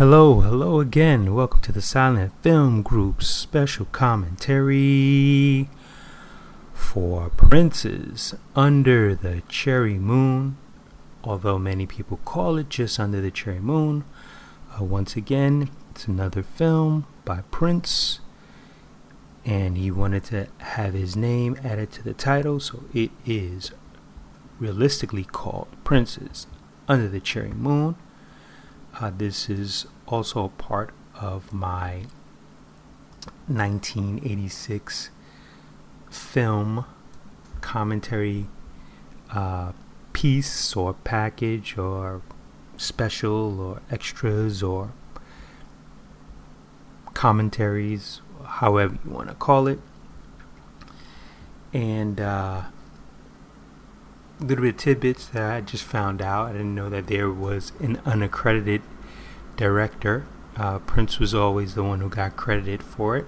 Hello again. Welcome to the Silent Film Group's special commentary for Prince's Under the Cherry Moon, although many people call it just Under the Cherry Moon. Once again, it's another film by Prince, and he wanted to have his name added to the title, so it is realistically called Prince's Under the Cherry Moon. This is also a part of my 1986 film commentary piece or package or special or extras or commentaries, however you want to call it. And a little bit of tidbits that I just found out. I didn't know that there was an unaccredited director. Prince was always the one who got credited for it,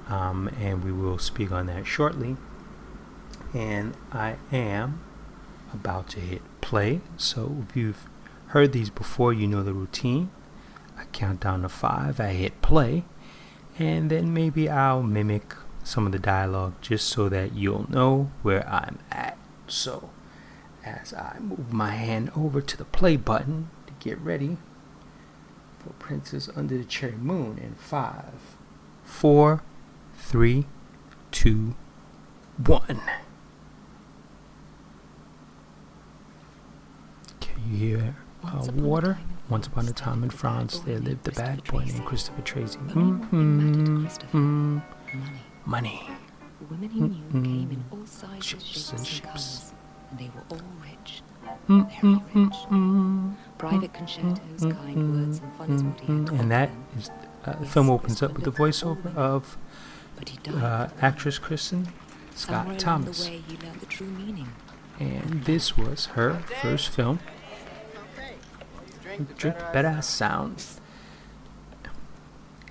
and we will speak on that shortly. And I am about to hit play, so if you've heard these before, you know the routine. I count down to 5, I hit play, and then maybe I'll mimic some of the dialogue just so that you'll know where I'm at. So as I move my hand over to the play button to get ready for Prince's Under the Cherry Moon in 5, 4, 3, 2, 1. Can you hear water? Once upon a time in France, there lived the bad boy named Christopher Tracy. Money. The women he knew came in all sizes, Ships and shapes, ships. and they were all rich. Very rich. Private concertos, kind words, and fun is what he had to And that offer is, them. the film opens up with the voiceover of But he died. actress Kristen Somewhere Scott along Thomas. the way, he learned the true meaning. And this was her first film. Drink Better Sound.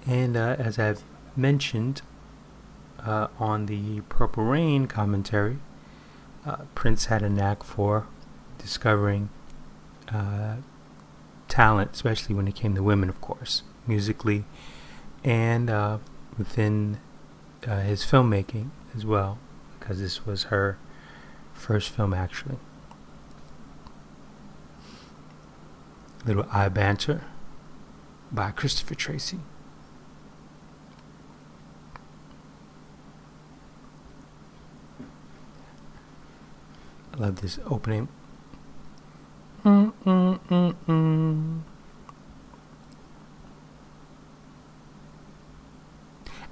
And as I've mentioned on the Purple Rain commentary, Prince had a knack for discovering talent, especially when it came to women, of course, musically and within his filmmaking as well, because this was her first film actually. Little eye banter by Christopher Tracy. I love this opening. And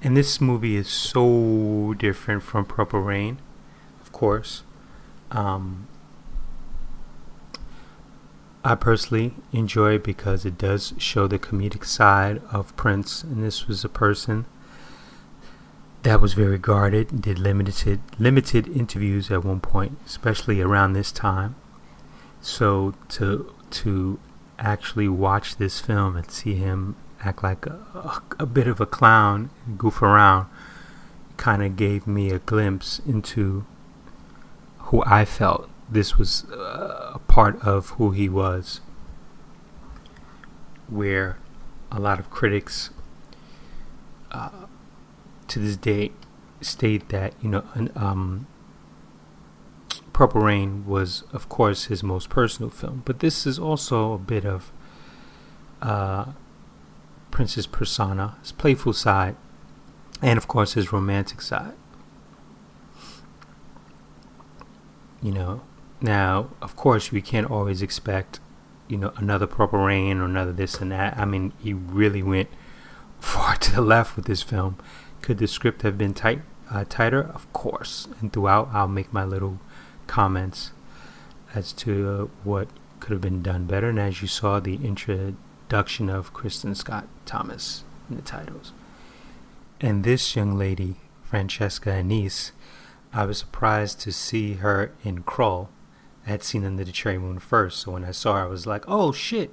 this movie is so different from Purple Rain, of course. I personally enjoy it because it does show the comedic side of Prince, and this was a person that was very guarded, did limited interviews at one point, especially around this time. So to actually watch this film and see him act like a bit of a clown, goof around, kind of gave me a glimpse into who I felt this was a part of who he was, where a lot of critics to this day state that Purple Rain was of course his most personal film, but this is also a bit of Prince's persona, his playful side, and of course his romantic side. Now, of course, we can't always expect, another Purple Rain or another this and that. I mean, he really went far to the left with this film. Could the script have been tighter? Of course. And throughout, I'll make my little comments as to what could have been done better. And as you saw, the introduction of Kristen Scott Thomas in the titles. And this young lady, Francesca Anise, I was surprised to see her in Krull. I had seen Under the Cherry Moon first, so when I saw her, I was like, oh shit,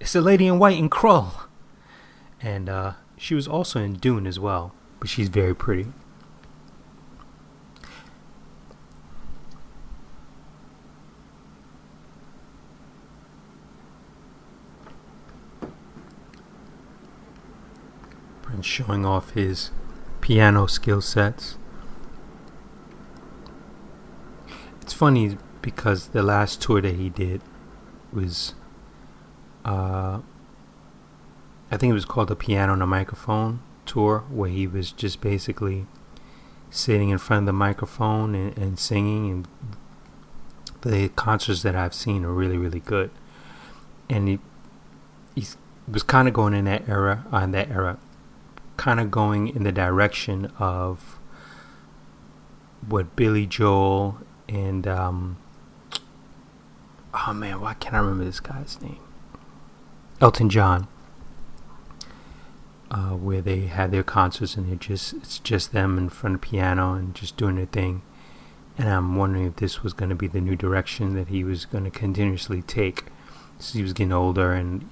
it's the lady in white in Krull. And she was also in Dune as well, but she's very pretty. Prince showing off his piano skill sets. It's funny because the last tour that he did was, I think it was called the Piano and a Microphone tour, where he was just basically sitting in front of the microphone and singing. And the concerts that I've seen are really, really good. And he was kind of going in that era, kind of going in the direction of what Billy Joel and oh man, why can't I remember this guy's name? Elton John, where they had their concerts and it's just them in front of the piano and just doing their thing. And I'm wondering if this was going to be the new direction that he was going to continuously take. So he was getting older, and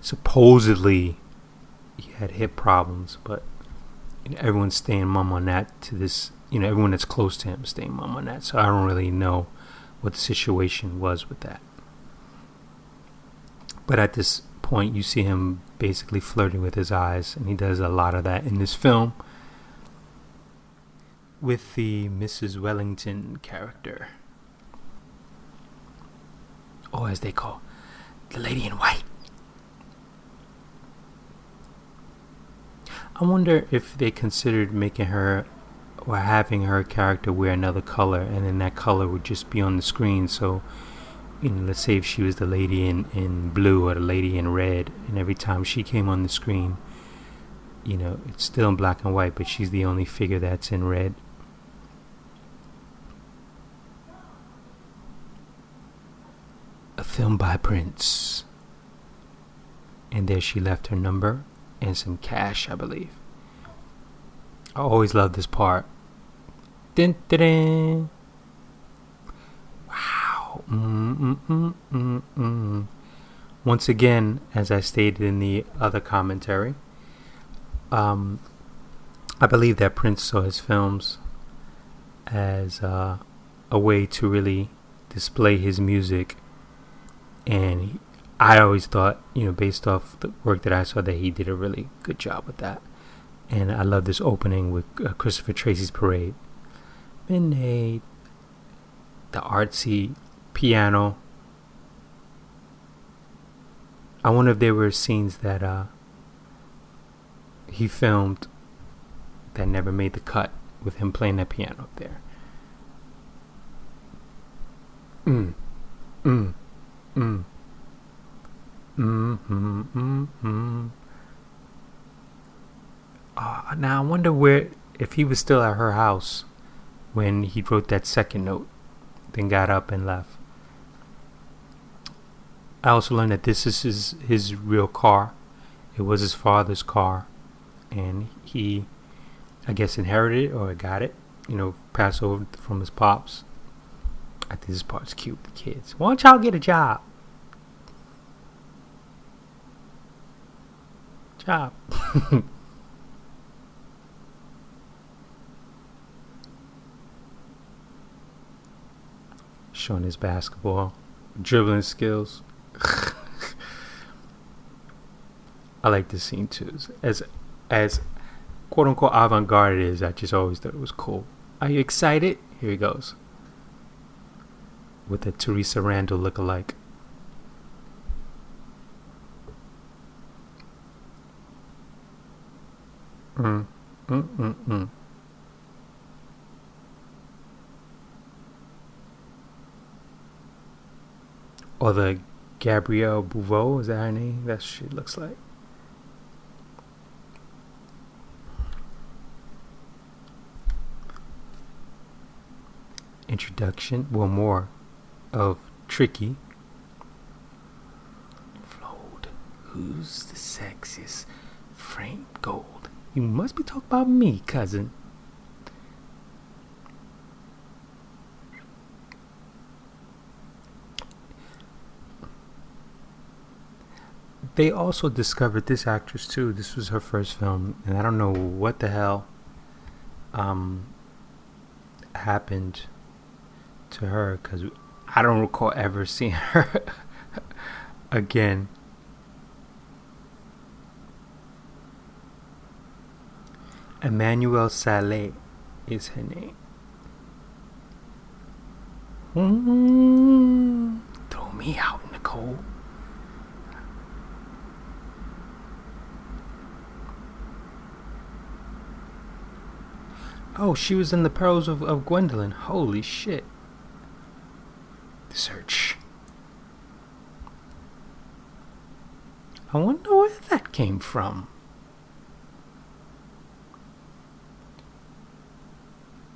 supposedly he had hip problems, but everyone's staying mum on that to this. Everyone that's close to him is staying mum on that. So I don't really know what the situation was with that. But at this point, you see him basically flirting with his eyes, and he does a lot of that in this film with the Mrs. Wellington character. Or as they call the lady in white. I wonder if they considered making her or having her character wear another color, and then that color would just be on the screen. So, let's say if she was the lady in blue or the lady in red, and every time she came on the screen, it's still in black and white, but she's the only figure that's in red. A film by Prince. And there she left her number and some cash, I believe. I always love this part. Dun, dun, dun. Wow. Once again, as I stated in the other commentary, I believe that Prince saw his films as a way to really display his music. And I always thought, based off the work that I saw, that he did a really good job with that. And I love this opening with Christopher Tracy's Parade. Midnight, the artsy piano. I wonder if there were scenes that he filmed that never made the cut with him playing that piano up there. Now I wonder if he was still at her house when he wrote that second note, then got up and left. I also learned that this is his real car. It was his father's car, and he, I guess, inherited it or got it, passed over from his pops. I think this part's cute. The kids, why don't y'all get a job? Showing his basketball dribbling skills. I like this scene too. As quote unquote avant-garde it is, I just always thought it was cool. Are you excited? Here he goes with a Teresa Randall lookalike. Or the Gabrielle Bouveau, is that her name? That's what she looks like. Introduction, more of Tricky. Flowed, who's the sexiest? Frank Gold. You must be talking about me, cousin. They also discovered this actress too. This was her first film, and I don't know what the hell happened to her, because I don't recall ever seeing her again. Emmanuel Saleh is her name. Throw me out in the cold. Oh, she was in The Perils of Gwendolyn. Holy shit. Search. I wonder where that came from.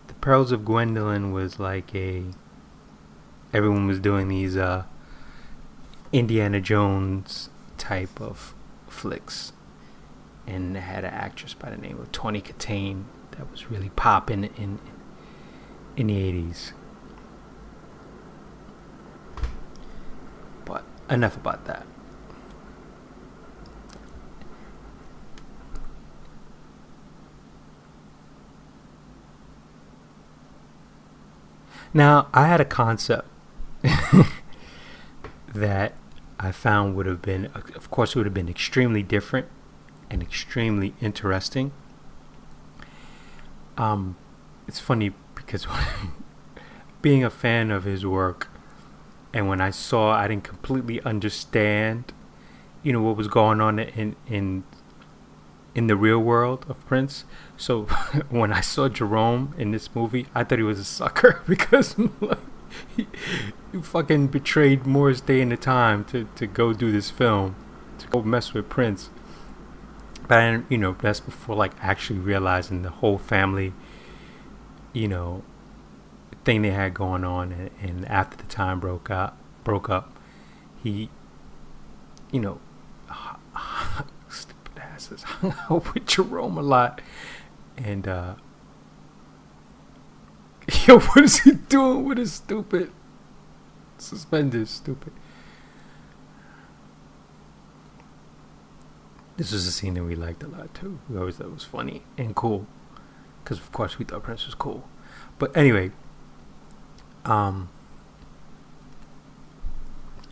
The Perils of Gwendolyn was like everyone was doing these Indiana Jones type of flicks, and they had an actress by the name of Tawny Katane that was really popping in the 80s. But enough about that. Now, I had a concept that I found would have been, of course, it would have been extremely different and extremely interesting. It's funny because being a fan of his work, and when I saw, I didn't completely understand, what was going on in the real world of Prince. So when I saw Jerome in this movie, I thought he was a sucker because he fucking betrayed Morris Day and the Time to go do this film, to go mess with Prince. But that's before like actually realizing the whole family, thing they had going on, and after the Time broke up, he, stupid asses, hung out with Jerome a lot, and what is he doing with his stupid suspenders? Stupid. This was a scene that we liked a lot too. We always thought it was funny and cool, because of course we thought Prince was cool. But anyway, I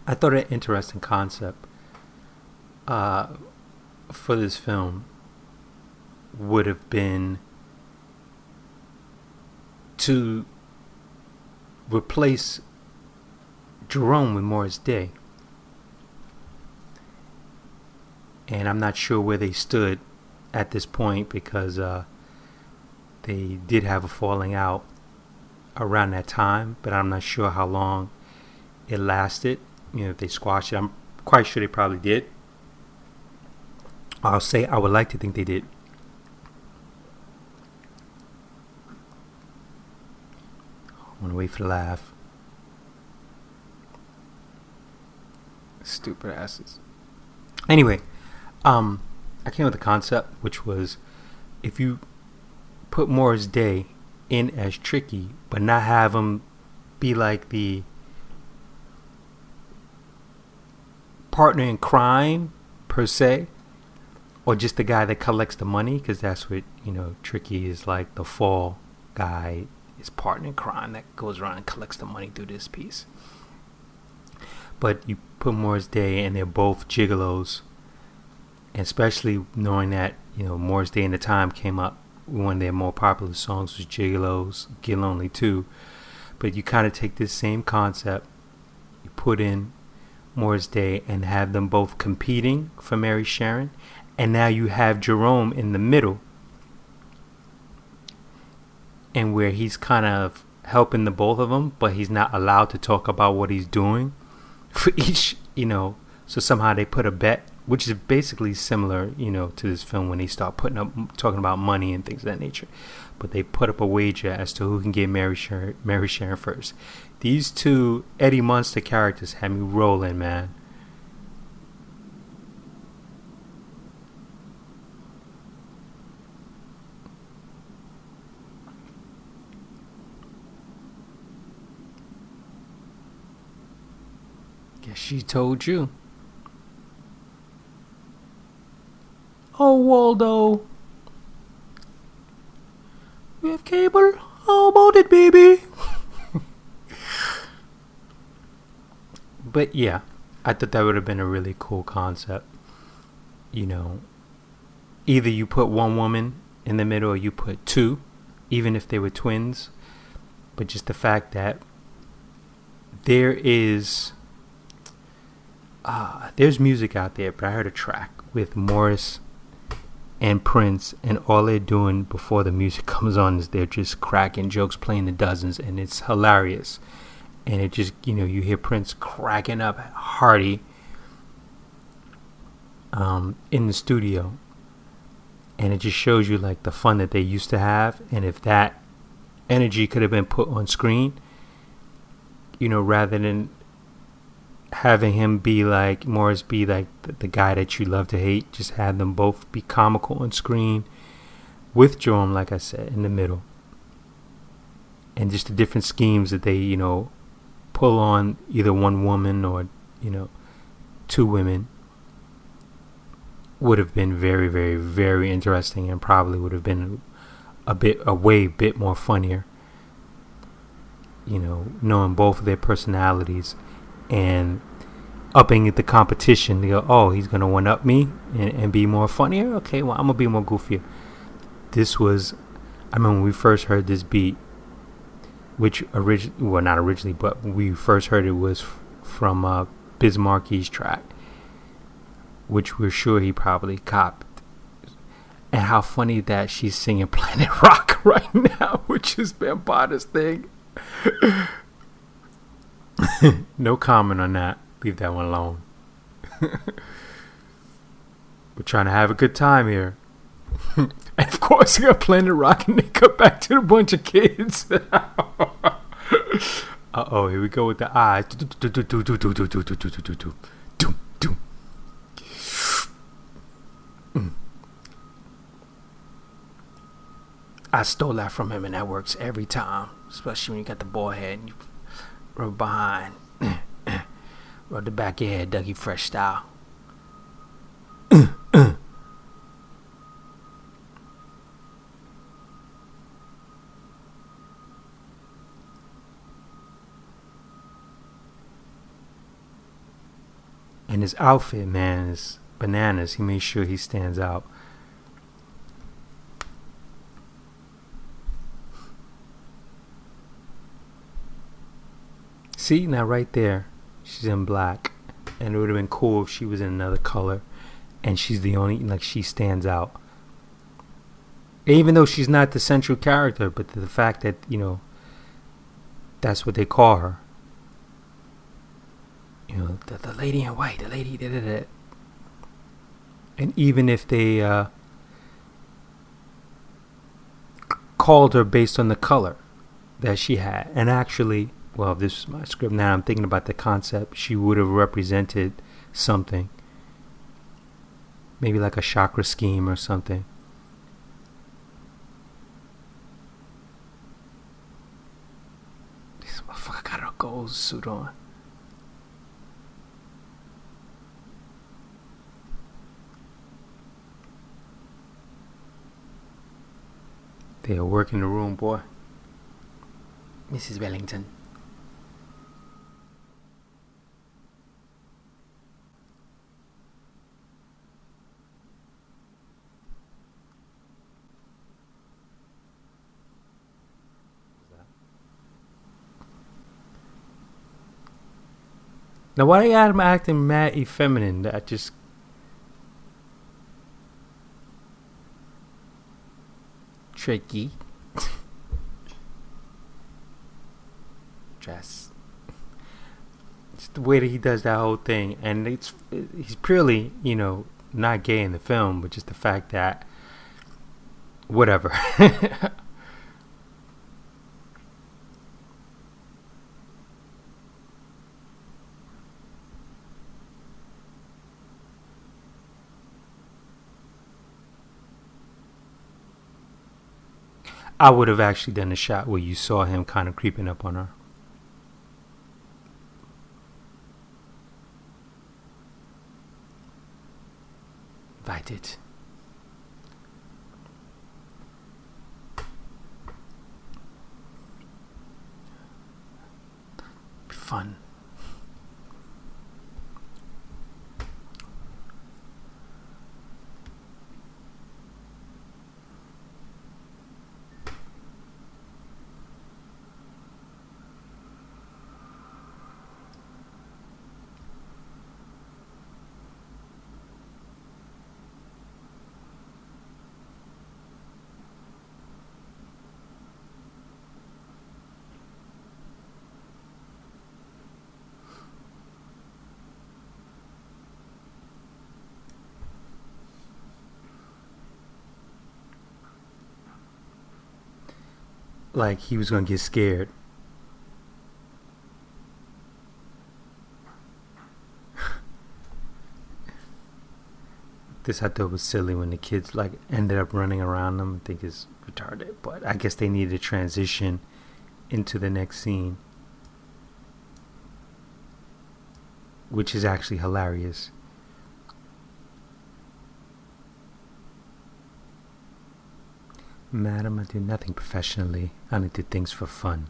thought an interesting concept for this film would have been to replace Jerome with Morris Day. And I'm not sure where they stood at this point, because they did have a falling out around that time, but I'm not sure how long it lasted. If they squashed it, I'm quite sure they probably did. I'll say I would like to think they did. I want to wait for the laugh. Stupid asses. Anyway, I came with a concept, which was, if you put Morris Day in as Tricky, but not have him be like the partner in crime per se, or just the guy that collects the money, because that's what Tricky is, like the fall guy, his partner in crime that goes around and collects the money through this piece. But you put Morris Day and they're both gigolos, and especially knowing that Morris Day and the Time came up, one of their more popular songs was Gigolos, Get Lonely Too. But you kind of take this same concept, you put in Morris Day and have them both competing for Mary Sharon, and now you have Jerome in the middle, and where he's kind of helping the both of them, but he's not allowed to talk about what he's doing for each, so somehow they put a bet, which is basically similar, to this film when they start talking about money and things of that nature. But they put up a wager as to who can get Mary Sharon first. These two Eddie Munster characters had me rolling, man. Guess she told you. Oh, Waldo. We have cable? How about it, baby? But yeah, I thought that would have been a really cool concept. Either you put one woman in the middle, or you put 2, even if they were twins. But just the fact that there's music out there, but I heard a track with Morris and Prince, and all they're doing before the music comes on is they're just cracking jokes, playing the dozens, and it's hilarious. And it just, you hear Prince cracking up hearty in the studio, and it just shows you like the fun that they used to have. And if that energy could have been put on screen, rather than having him be like Morris, be like the guy that you love to hate, just have them both be comical on screen with Jerome, like I said, in the middle, and just the different schemes that they pull on either one woman or 2 women would have been very, very, very interesting, and probably would have been a way bit more funnier, knowing both of their personalities and upping the competition. They go, oh, he's gonna one up me and be more funnier. Okay, well, I'm gonna be more goofier. This was, I mean, when we first heard this beat, which not originally, but we first heard it was from Biz Marquis' track, which we're sure he probably copied. And how funny that she's singing Planet Rock right now, which is Bambaataa thing. No comment on that. Leave that one alone. We're trying to have a good time here. And of course, you got Planet Rock, and they cut back to a bunch of kids. Uh-oh, here we go with the eyes. I stole that from him, and that works every time, especially when you got the ball head and you rub behind. Rub the back of your head, Dougie Fresh style. And his outfit, man, is bananas. He made sure he stands out. See, now right there, she's in black. And it would have been cool if she was in another color. And she's the only, like, she stands out. Even though she's not the central character, but the fact that, that's what they call her. The lady in white, the lady, da-da-da. And even if they called her based on the color that she had, and actually, well, this is my script now, I'm thinking about the concept, she would have represented something. Maybe like a chakra scheme or something. This motherfucker got a gold suit on. They are working the room, boy. Mrs. Wellington. Now, why they got him acting mad effeminate? That just... tricky. Dress. It's the way that he does that whole thing. And he's purely, not gay in the film, but just the fact that... whatever. I would have actually done a shot where you saw him kind of creeping up on her. If I did. Be fun. like he was gonna get scared. This I thought was silly when the kids like ended up running around them. I think it's retarded, but I guess they needed to transition into the next scene, which is actually hilarious. Madam, I do nothing professionally. I only do things for fun.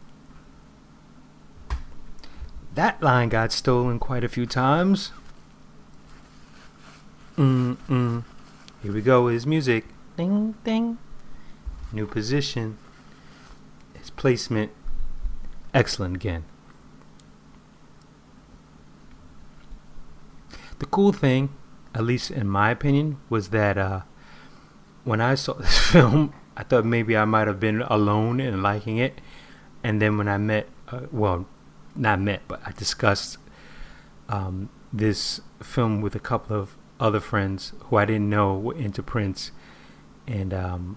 That line got stolen quite a few times. Here we go. His music. Ding, ding. New position. His placement. Excellent again. The cool thing, at least in my opinion, was that when I saw this film, I thought maybe I might have been alone in liking it. And then when I met, not met, but I discussed this film with a couple of other friends who I didn't know were into Prince. And,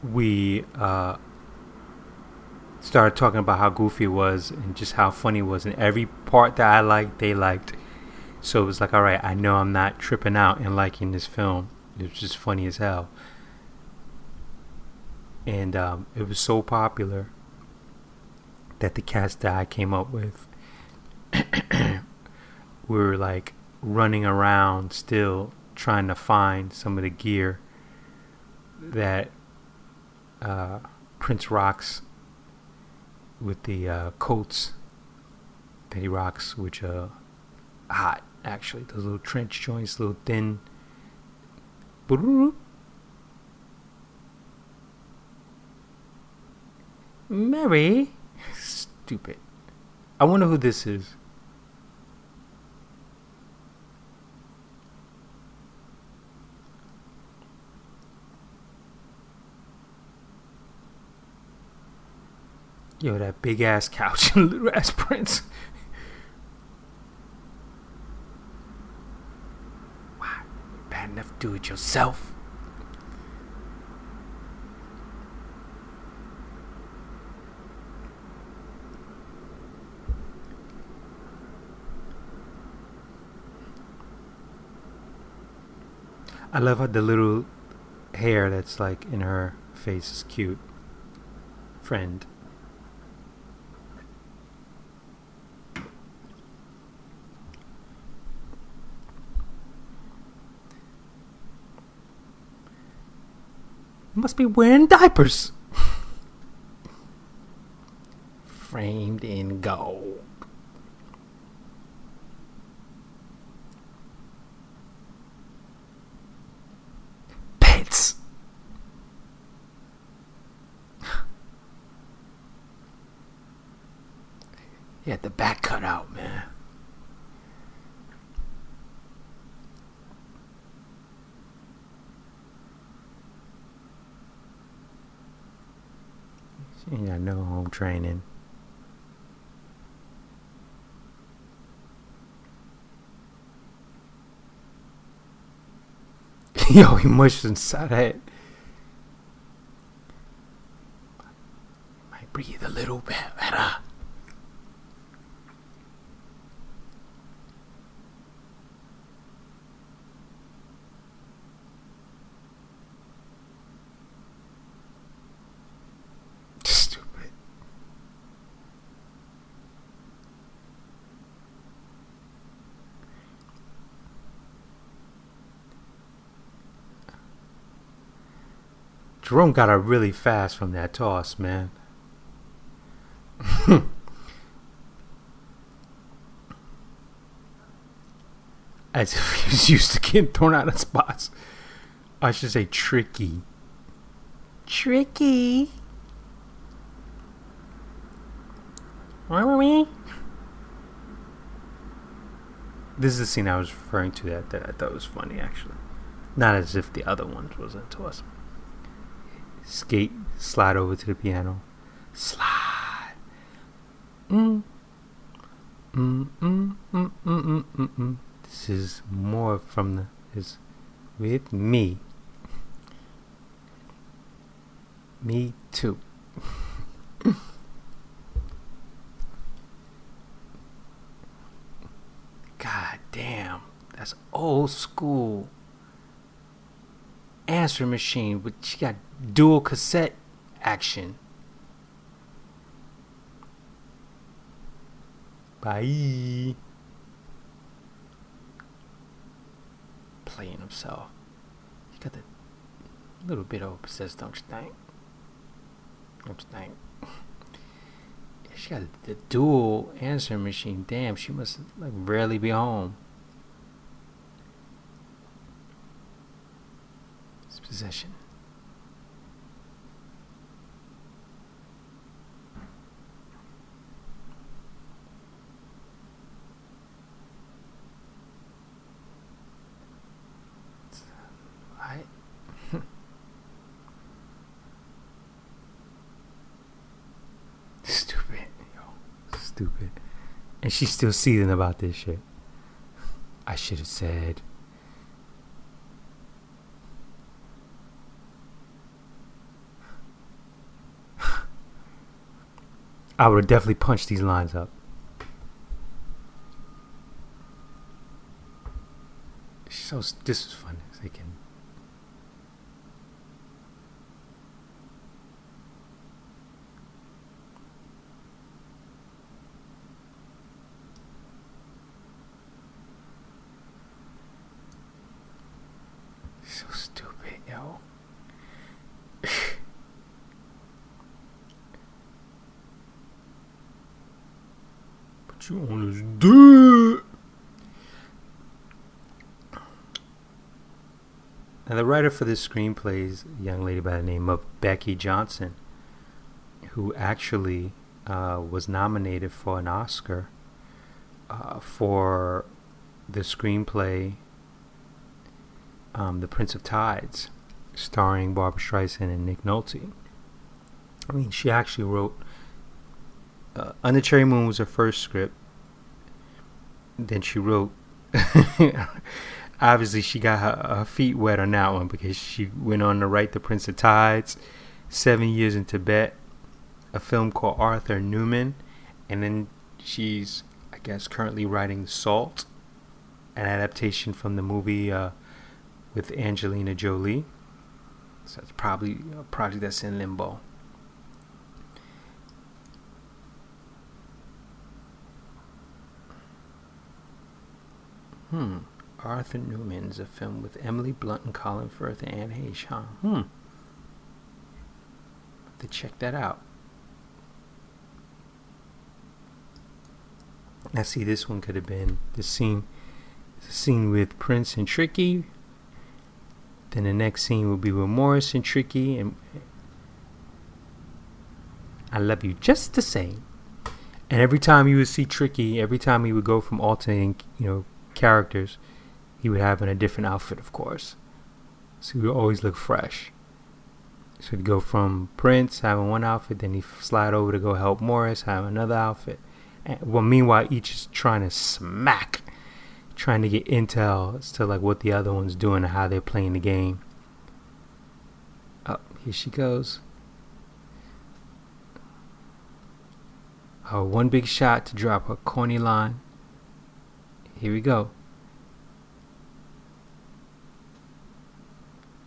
we started talking about how goofy it was and just how funny it was. And every part that I liked, they liked. So it was like, all right, I know I'm not tripping out and liking this film. It was just funny as hell. And it was so popular that the cast that I came up with, we were like running around still trying to find some of the gear that Prince rocks with the coats that he rocks, which are hot actually. Those little trench joints, little thin. Mary, stupid. I wonder who this is. Yo, that big ass couch and little ass Prince. Wow, bad enough to do it yourself. I love how the little hair that's like in her face is cute. Friend. Must be wearing diapers. Framed in gold. Pets. He had the back cut out, man. She ain't got no home training. Yo, he mushed inside that. Might breathe a little bit better. Stupid. Jerome got up really fast from that toss, man. As if he was used to getting thrown out of spots. I should say tricky. Tricky. This is the scene I was referring to that I thought was funny, actually. Not as if the other ones wasn't awesome. Skate, slide over to the piano. Slide. This is more from is with me. Me too. God damn. That's old school. Answer machine, but she got dual cassette action. Bye. Playing himself. He got the little bit of possessed, don't you think? Don't you think? She got the dual answering machine. Damn, she must like rarely be home. It's possession. What? Stupid. Yo. Stupid. And she's still seething about this shit. I should have said. I would have definitely punched these lines up. So this is fun. They can. So stupid, yo. Put you on this dick. Now, the writer for this screenplay is a young lady by the name of Becky Johnson, who actually was nominated for an Oscar for the screenplay The Prince of Tides, starring Barbra Streisand and Nick Nolte. I mean, she actually wrote Under Cherry Moon was her first script. Then she wrote obviously she got her feet wet on that one because she went on to write The Prince of Tides, 7 Years in Tibet, a film called Arthur Newman, and then she's, I guess, currently writing Salt, an adaptation from the movie with Angelina Jolie. So it's probably a project that's in limbo. Arthur Newman's a film with Emily Blunt and Colin Firth and Anne Heche, huh? Have to check that out. Now see, this one could have been the scene with Prince and Tricky. Then the next scene would be with Morris and Tricky, and I love you just the same. And every time you would see Tricky, every time he would go from alternating, characters, he would have in a different outfit, of course. So he would always look fresh. So he'd go from Prince having one outfit, then he'd slide over to go help Morris have another outfit. And, well, meanwhile, each is trying to get intel as to like what the other one's doing and how they're playing the game. Oh, here she goes. One big shot to drop a corny line. Here we go.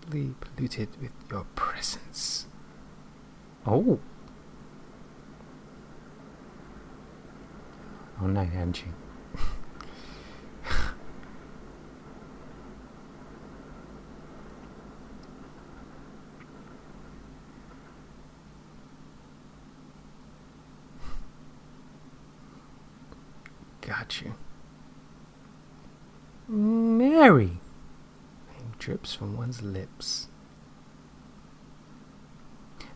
Polluted with your presence. Oh, night, haven't you? Got you. Mary. Name drips from one's lips.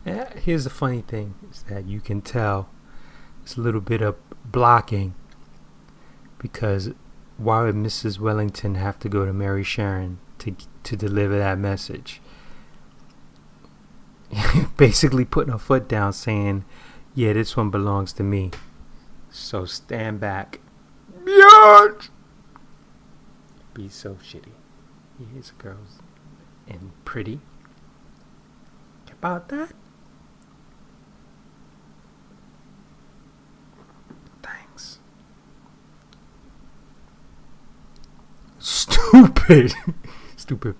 Here's the funny thing, is that you can tell it's a little bit of blocking, because why would Mrs. Wellington have to go to Mary Sharon to deliver that message? Basically putting her foot down saying, yeah, this one belongs to me, so stand back. Biatch! Be so shitty. Here's girls and pretty. About that? stupid. Stupid.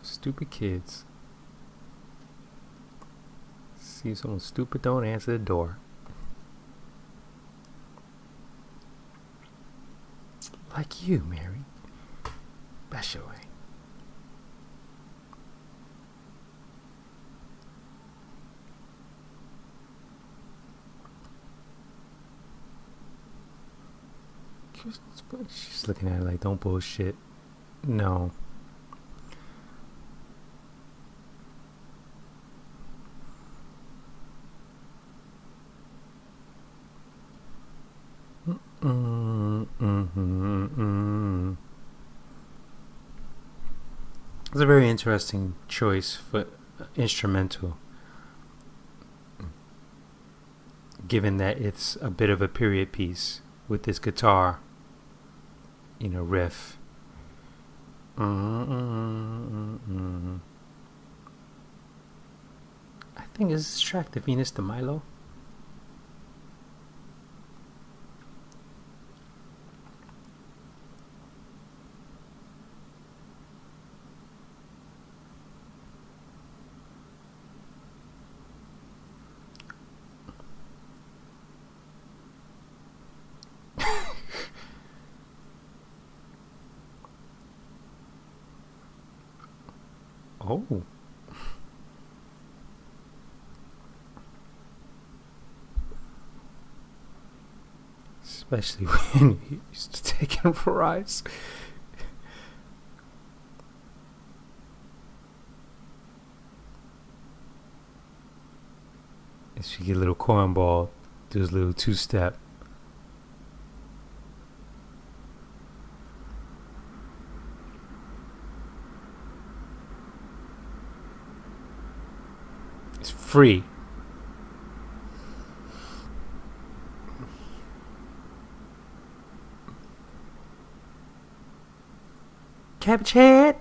Stupid kids. See someone stupid, don't answer the door. Like you, Mary. Bash away. She's looking at it like, don't bullshit. No. It's a very interesting choice for instrumental, given that it's a bit of a period piece with this guitar, riff. I think is this track the Venus de Milo? Oh. Especially when he used to take him for rides. If you get a little cornball, do his little two-step. It's free. Cabbage head.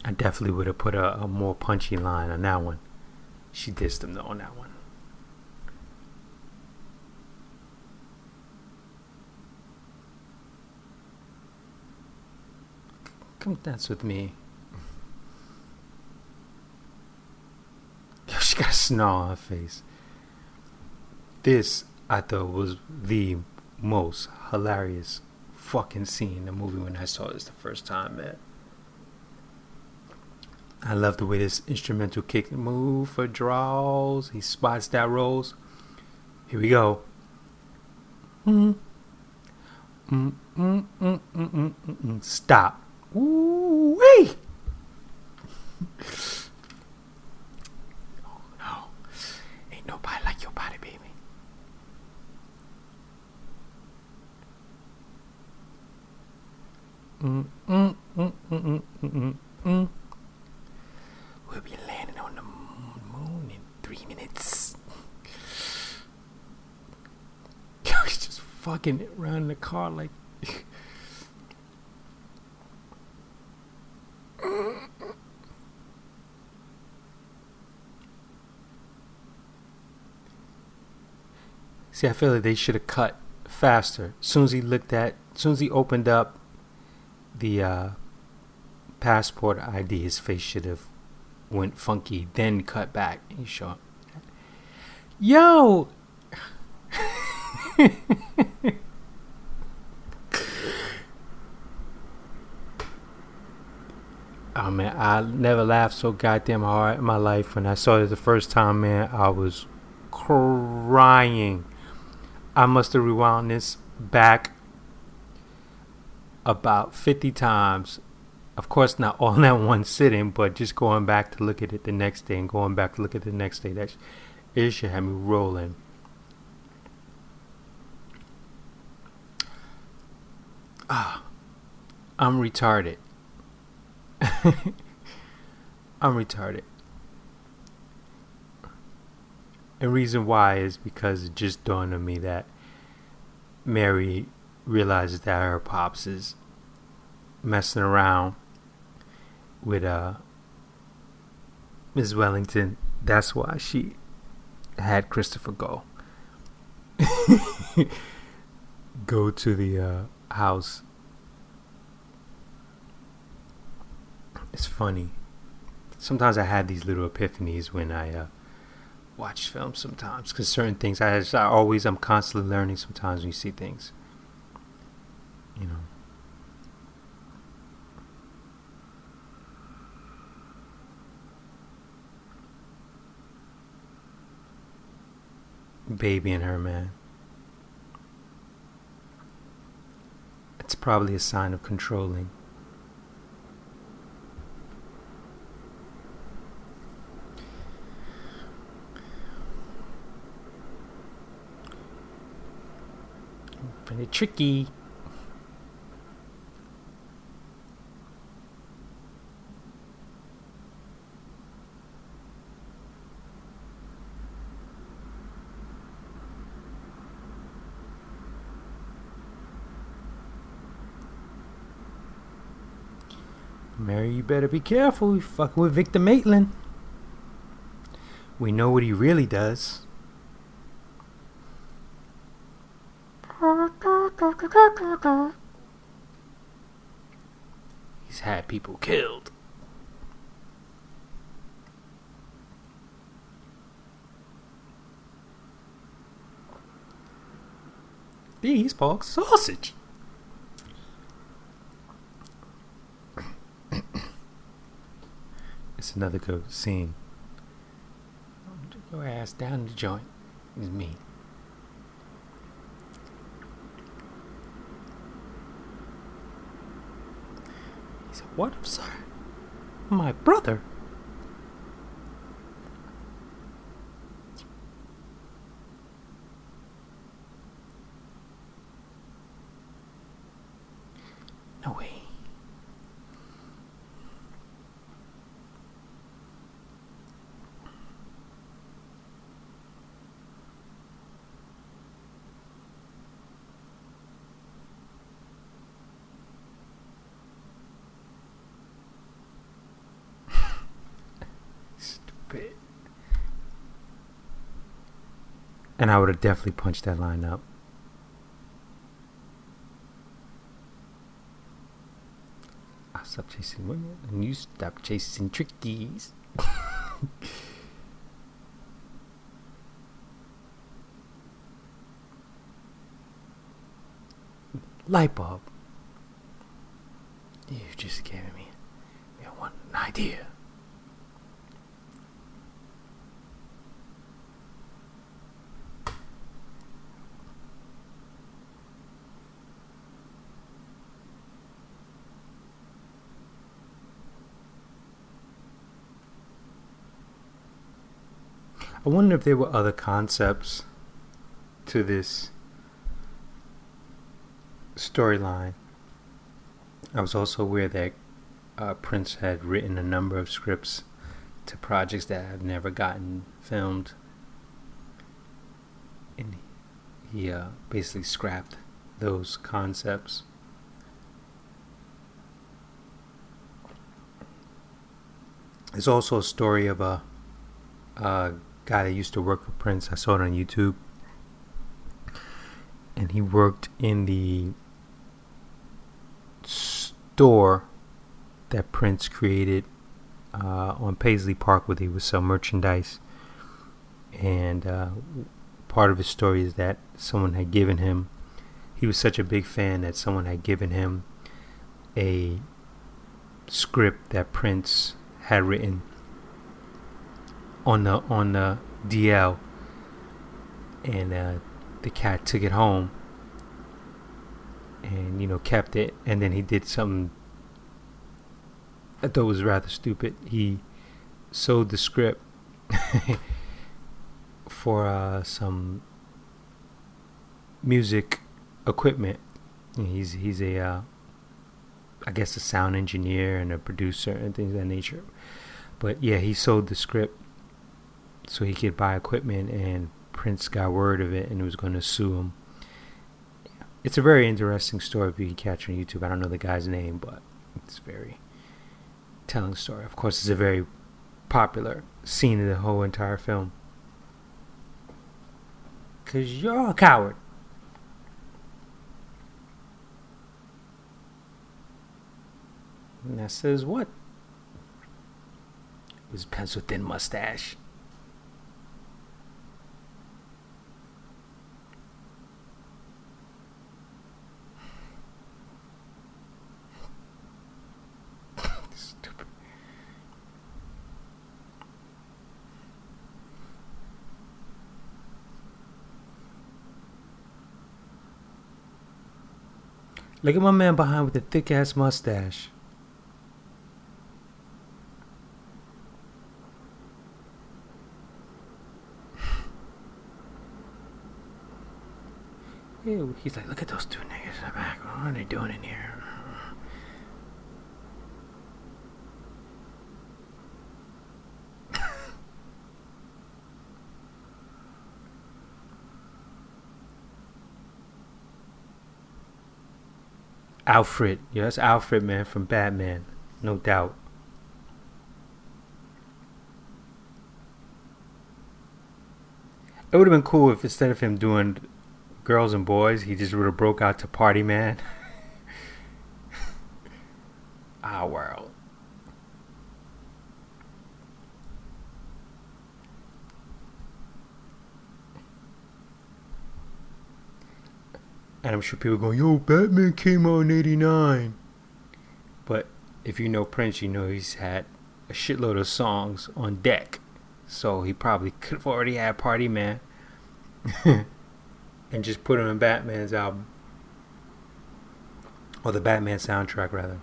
I definitely would have put a more punchy line on that one. She dissed him though on that one. Come dance with me. Yo, she got a snarl on her face. This, I thought, was the most hilarious fucking scene in the movie when I saw this the first time, man. I love the way this instrumental kick move for draws. He spots that rolls. Here we go. Stop. Ooh, wait. Oh no. Ain't nobody like your body, baby. We'll be landing on the moon in 3 minutes. He's just fucking around the car like. See, I feel like they should have cut faster. As soon as he opened up the passport ID, his face should have went funky, then cut back. You sure? Yo! Oh man, I never laughed so goddamn hard in my life. When I saw it the first time, man, I was crying. I must have rewound this back about 50 times. Of course, not all in that one sitting, but just going back to look at it the next day and going back to look at it the next day. It should have me rolling. I'm retarded. I'm retarded. The reason why is because it just dawned on me that Mary realizes that her pops is messing around with Ms. Wellington. That's why she had Christopher go to the house. It's funny. Sometimes I had these little epiphanies when I watch films sometimes, because certain things I'm constantly learning sometimes when you see things, you know. Baby and her, man. It's probably a sign of controlling. Pretty tricky. Mary, you better be careful. You fucking with Victor Maitland. We know what he really does. He's had people killed. These pork sausage. It's another good scene. Take your ass down the joint. It's me. He said, "What, sir? My brother?" No way. Stupid. And I would have definitely punched that line up. I'll stop chasing women and you stop chasing trickies. Light bulb. You've just given me an idea. I wonder if there were other concepts to this storyline. I was also aware that Prince had written a number of scripts to projects that have never gotten filmed, and he basically scrapped those concepts. There's also a story of a guy that used to work for Prince. I saw it on YouTube, and he worked in the store that Prince created on Paisley Park, where they would sell merchandise. And part of his story is that someone had given him, he was such a big fan that someone had given him a script that Prince had written on the DL, and the cat took it home and kept it, and then he did something I thought was rather stupid. He sold the script for some music equipment. He's a I guess a sound engineer and a producer and things of that nature. But yeah, he sold the script so he could buy equipment, and Prince got word of it and was going to sue him. It's a very interesting story if you can catch it on YouTube. I don't know the guy's name, but it's a very telling story. Of course, it's a very popular scene in the whole entire film. 'Cause you're a coward. And that says what? It was pencil thin mustache. Stupid. Look at my man behind with the thick ass mustache. Ew, he's like, look at those two niggas in the back. What are they doing in here? Alfred. Yeah, that's Alfred, man, from Batman. No doubt. It would have been cool if instead of him doing girls and boys, he just would have broke out to Party Man. Our world. And I'm sure people going, yo, Batman came out in 89. But if you know Prince, you know he's had a shitload of songs on deck. So he probably could have already had Party Man. And just put him in Batman's album. Or the Batman soundtrack, rather.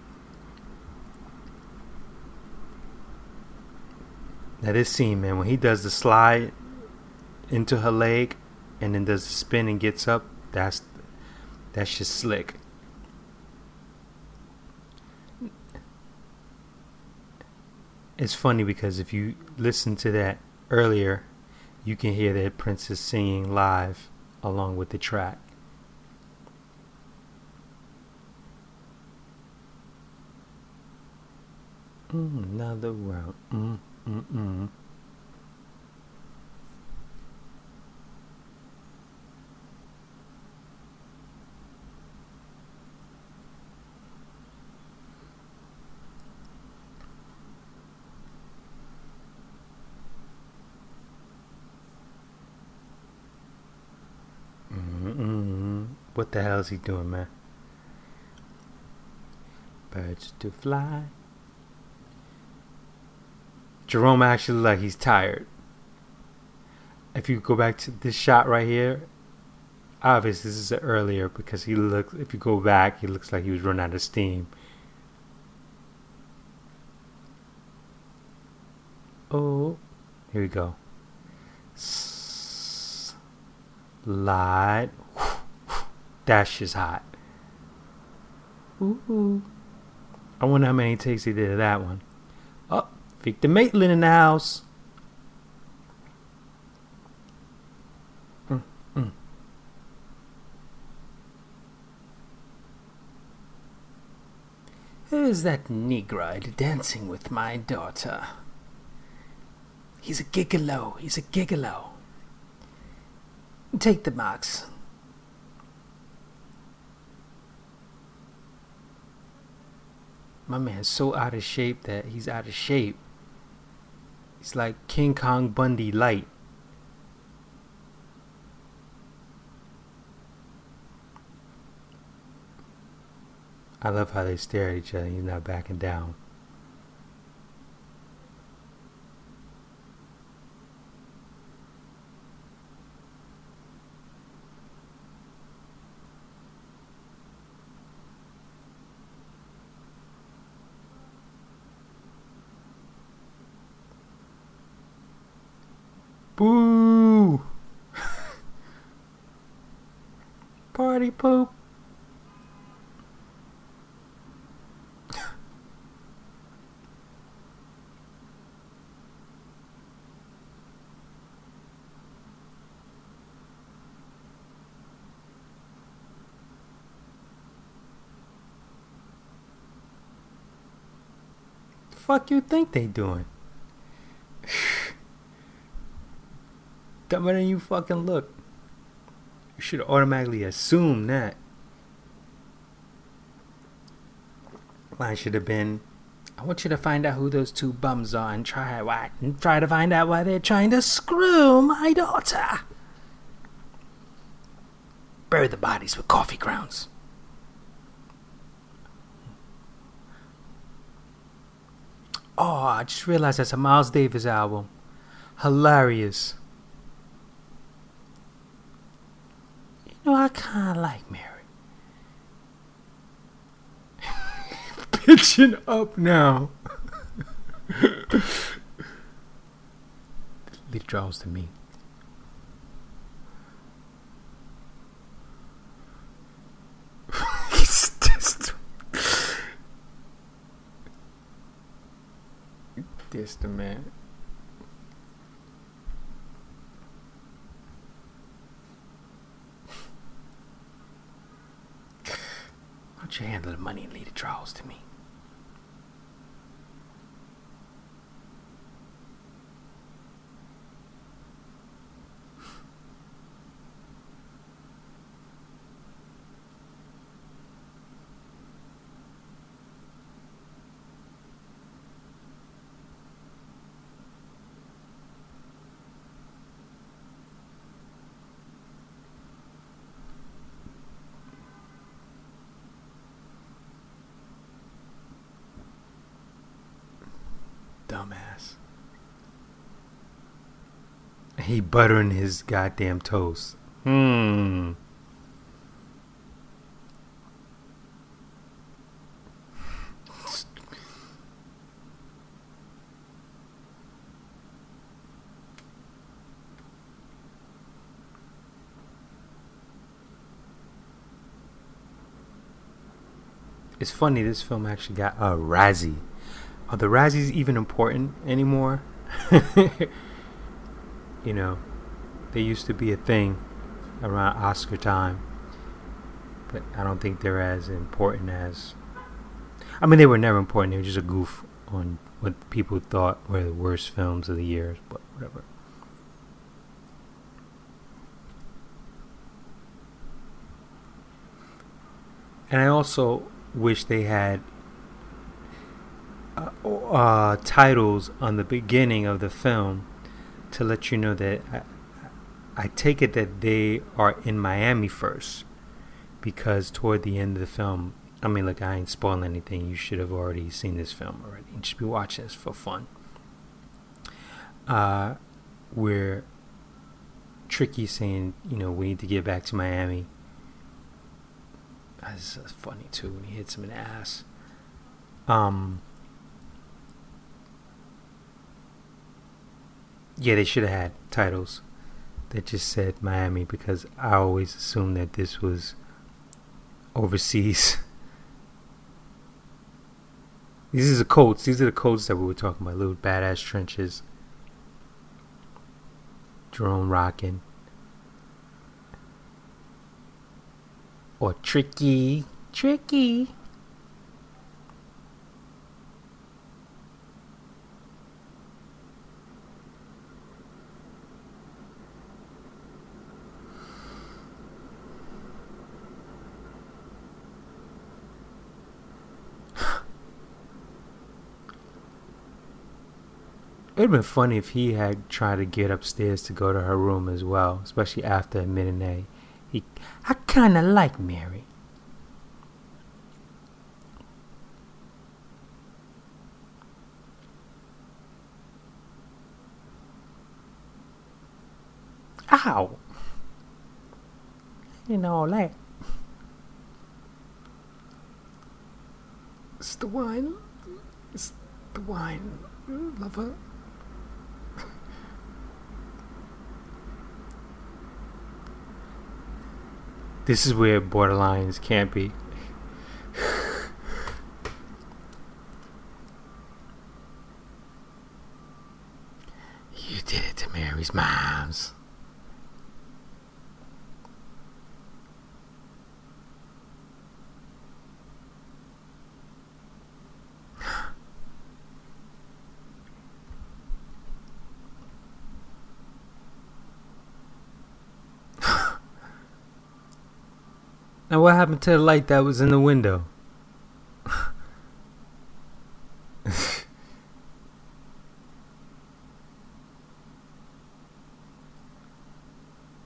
Now this scene, man, when he does the slide into her leg and then does the spin and gets up, that's just slick. It's funny because if you listen to that earlier, you can hear that Prince is singing live along with the track. Another world. What the hell is he doing, man? Birds to fly. Jerome actually like he's tired. If you go back to this shot right here, obviously this is earlier because he looks. If you go back, he looks like he was running out of steam. Oh, here we go. Slide. That shit's hot. Ooh. I wonder how many takes he did of that one. Oh, Victor Maitland in the house. Who's that Negroid dancing with my daughter? He's a gigolo. He's a gigolo. Take the box. My man's so out of shape that he's out of shape. He's like King Kong Bundy light. I love how they stare at each other. He's not backing down. Boo! Party poop. The fuck you think they doing? Dumber than you fucking look. You should automatically assume that. Line should have been, I want you to find out who those two bums are and try to find out why they're trying to screw my daughter. Bury the bodies with coffee grounds. Oh, I just realized that's a Miles Davis album. Hilarious. You know, I kind of like Mary. Pitching up now. It draws to me. This the man. Why don't you handle the money and leave the draws to me? Dumbass. He buttering his goddamn toast. It's funny, this film actually got a Razzie. Are the Razzies even important anymore? You know, they used to be a thing around Oscar time, but I don't think they're as important as... I mean, they were never important. They were just a goof on what people thought were the worst films of the year, but whatever. And I also wish they had titles on the beginning of the film to let you know that I take it that they are in Miami first, because toward the end of the film, I mean, look, I ain't spoiling anything. You should have already seen this film already. You should be watching this for fun. Where Tricky saying, you know, we need to get back to Miami. That's funny too when he hits him in the ass. Yeah, they should have had titles that just said Miami, because I always assumed that this was overseas. These are the coats. These are the coats that we were talking about. Little badass trenches. Jerome rocking. Or Tricky. Tricky. It would have been funny if he had tried to get upstairs to go to her room as well, especially after admitting that I kind of like Mary. Ow! You know that. It's the wine. It's the wine, lover. This is where borderlines can't be. You did it to Mary's moms. And what happened to the light that was in the window?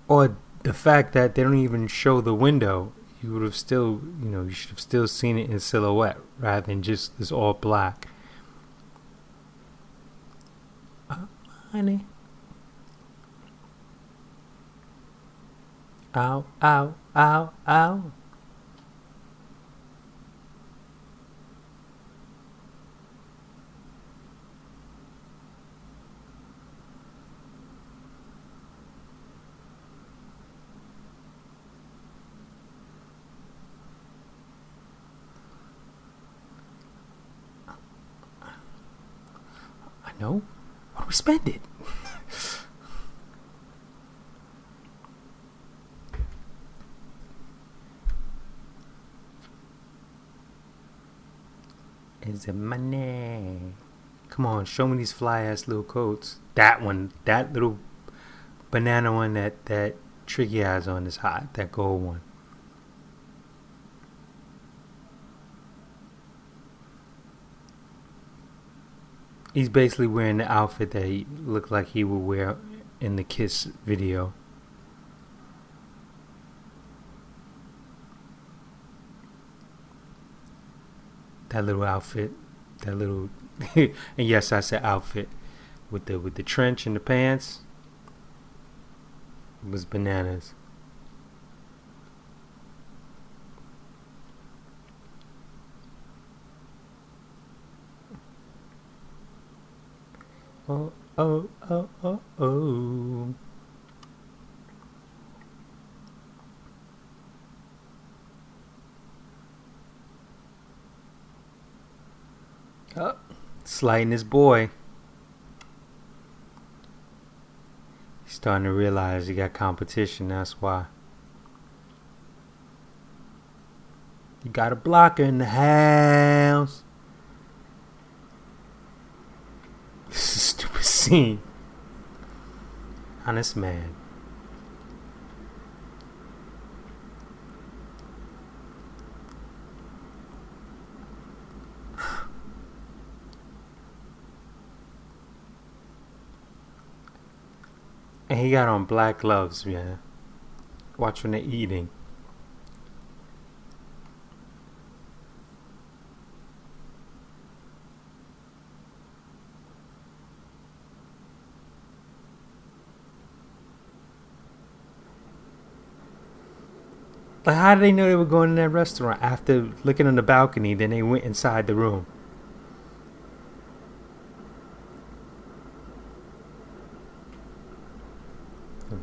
Or the fact that they don't even show the window. You would have still, you should have still seen it in silhouette rather than just this all black. Honey. Ow, ow, ow, ow. I know. Why do we spend it? Is it money? Come on, show me these fly ass little coats. That one, that little banana one that Tricky has on is hot. That gold one. He's basically wearing the outfit that he looked like he would wear in the Kiss video. That little outfit, that little, and yes, I said outfit, with the trench and the pants, it was bananas. Oh, oh, oh, oh, oh. Oh, slighting his boy. He's starting to realize he got competition, that's why. You got a blocker in the house. This is a stupid scene. Honest man. And he got on black gloves, man. Watch when they're eating. Like, how did they know they were going in that restaurant? After looking on the balcony, then they went inside the room.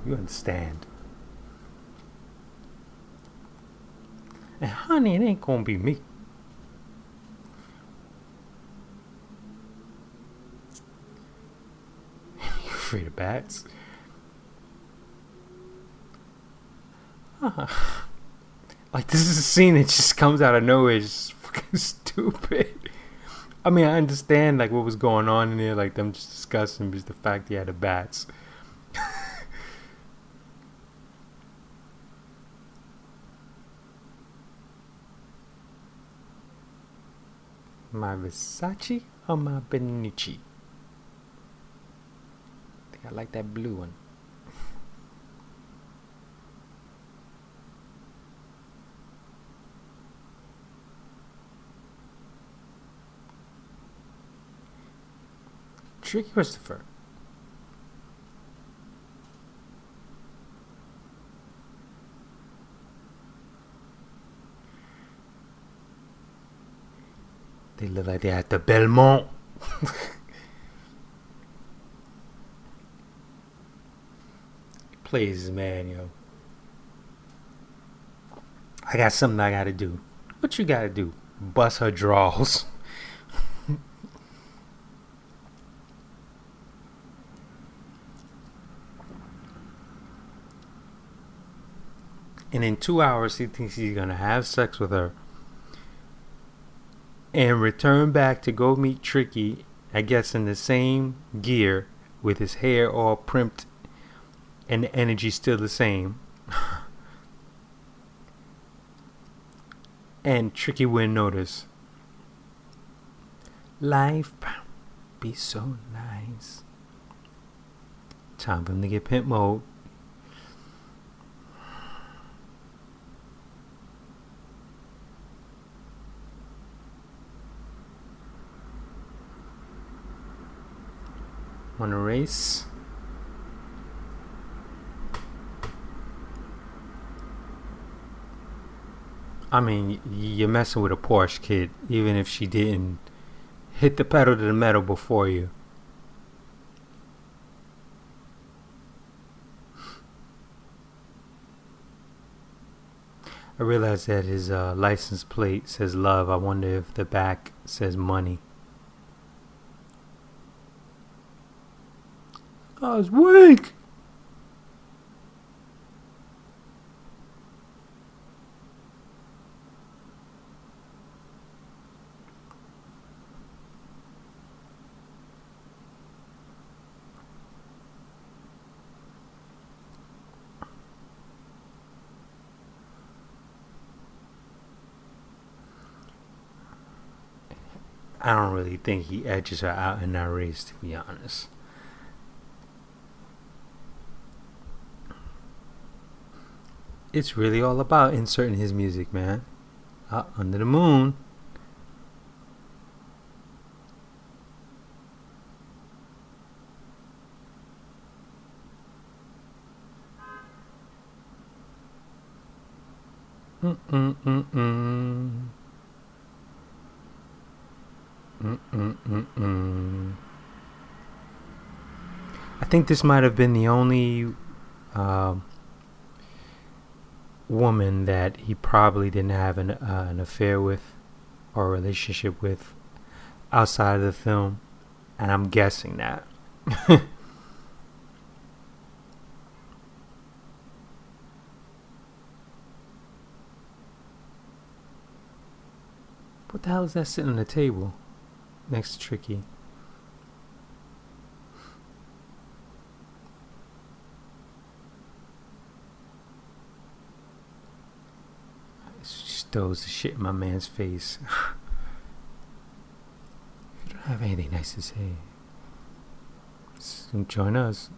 You understand. And honey, it ain't gonna be me. You afraid of bats? Like, this is a scene that just comes out of nowhere. It's just fucking stupid. I mean, I understand like what was going on in there, like them just discussing just the fact he had the bats. My Versace or my Benucci? I think I like that blue one. Tricky Christopher. They look like they're at the Belmont. Please, man, yo. I got something I gotta do. What you gotta do? Bust her draws. And in 2 hours, he thinks he's gonna have sex with her and return back to go meet Tricky, I guess in the same gear, with his hair all primped and the energy still the same. And Tricky wouldn't notice. Life be so nice. Time for him to get pimp mode. Wanna race? I mean, you're messing with a Porsche, kid, even if she didn't hit the pedal to the metal before you. I realized that his license plate says love. I wonder if the back says money. I was weak. I don't really think he edges her out in that race, to be honest. It's really all about inserting his music, man. Under the moon. I think this might have been the only woman that he probably didn't have an affair with or a relationship with outside of the film, and I'm guessing that. What the hell is that sitting on the table next to Tricky? She throws the shit in my man's face. If you don't have anything nice to say, just join us.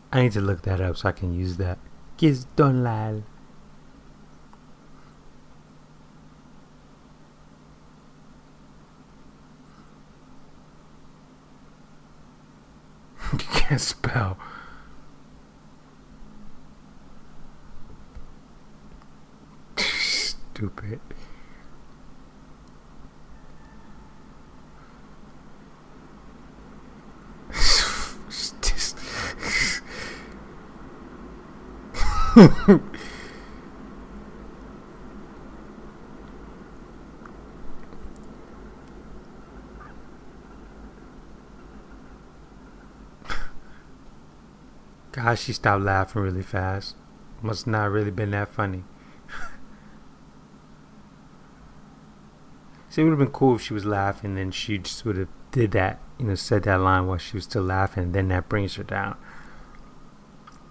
I need to look that up so I can use that. Kiss don't lie. You can't spell. Stupid. Gosh, she stopped laughing really fast. Must not really been that funny. See, it would have been cool if she was laughing and she just would have did that, said that line while she was still laughing, and then that brings her down.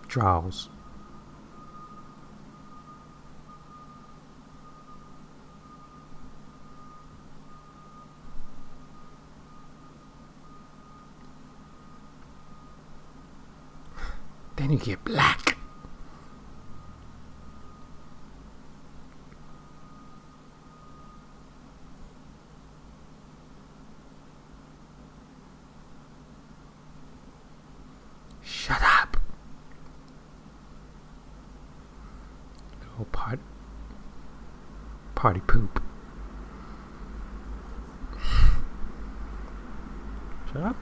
Draws. Then you get black. Shut up. Oh, party poop. Shut up.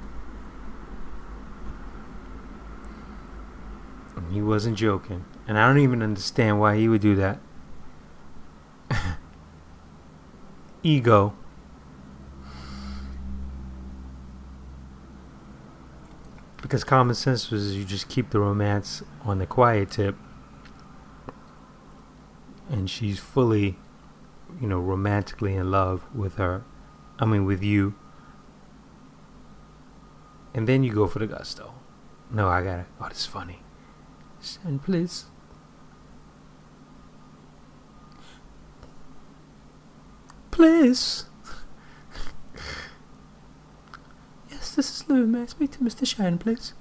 He wasn't joking. And I don't even understand why he would do that. Ego. Because common sense was you just keep the romance on the quiet tip. And she's fully, romantically in love with with you. And then you go for the gusto. No, I gotta. Oh, this is funny. Shannon, please. Please. Yes, this is Lou. May I speak to Mr. Shannon, please?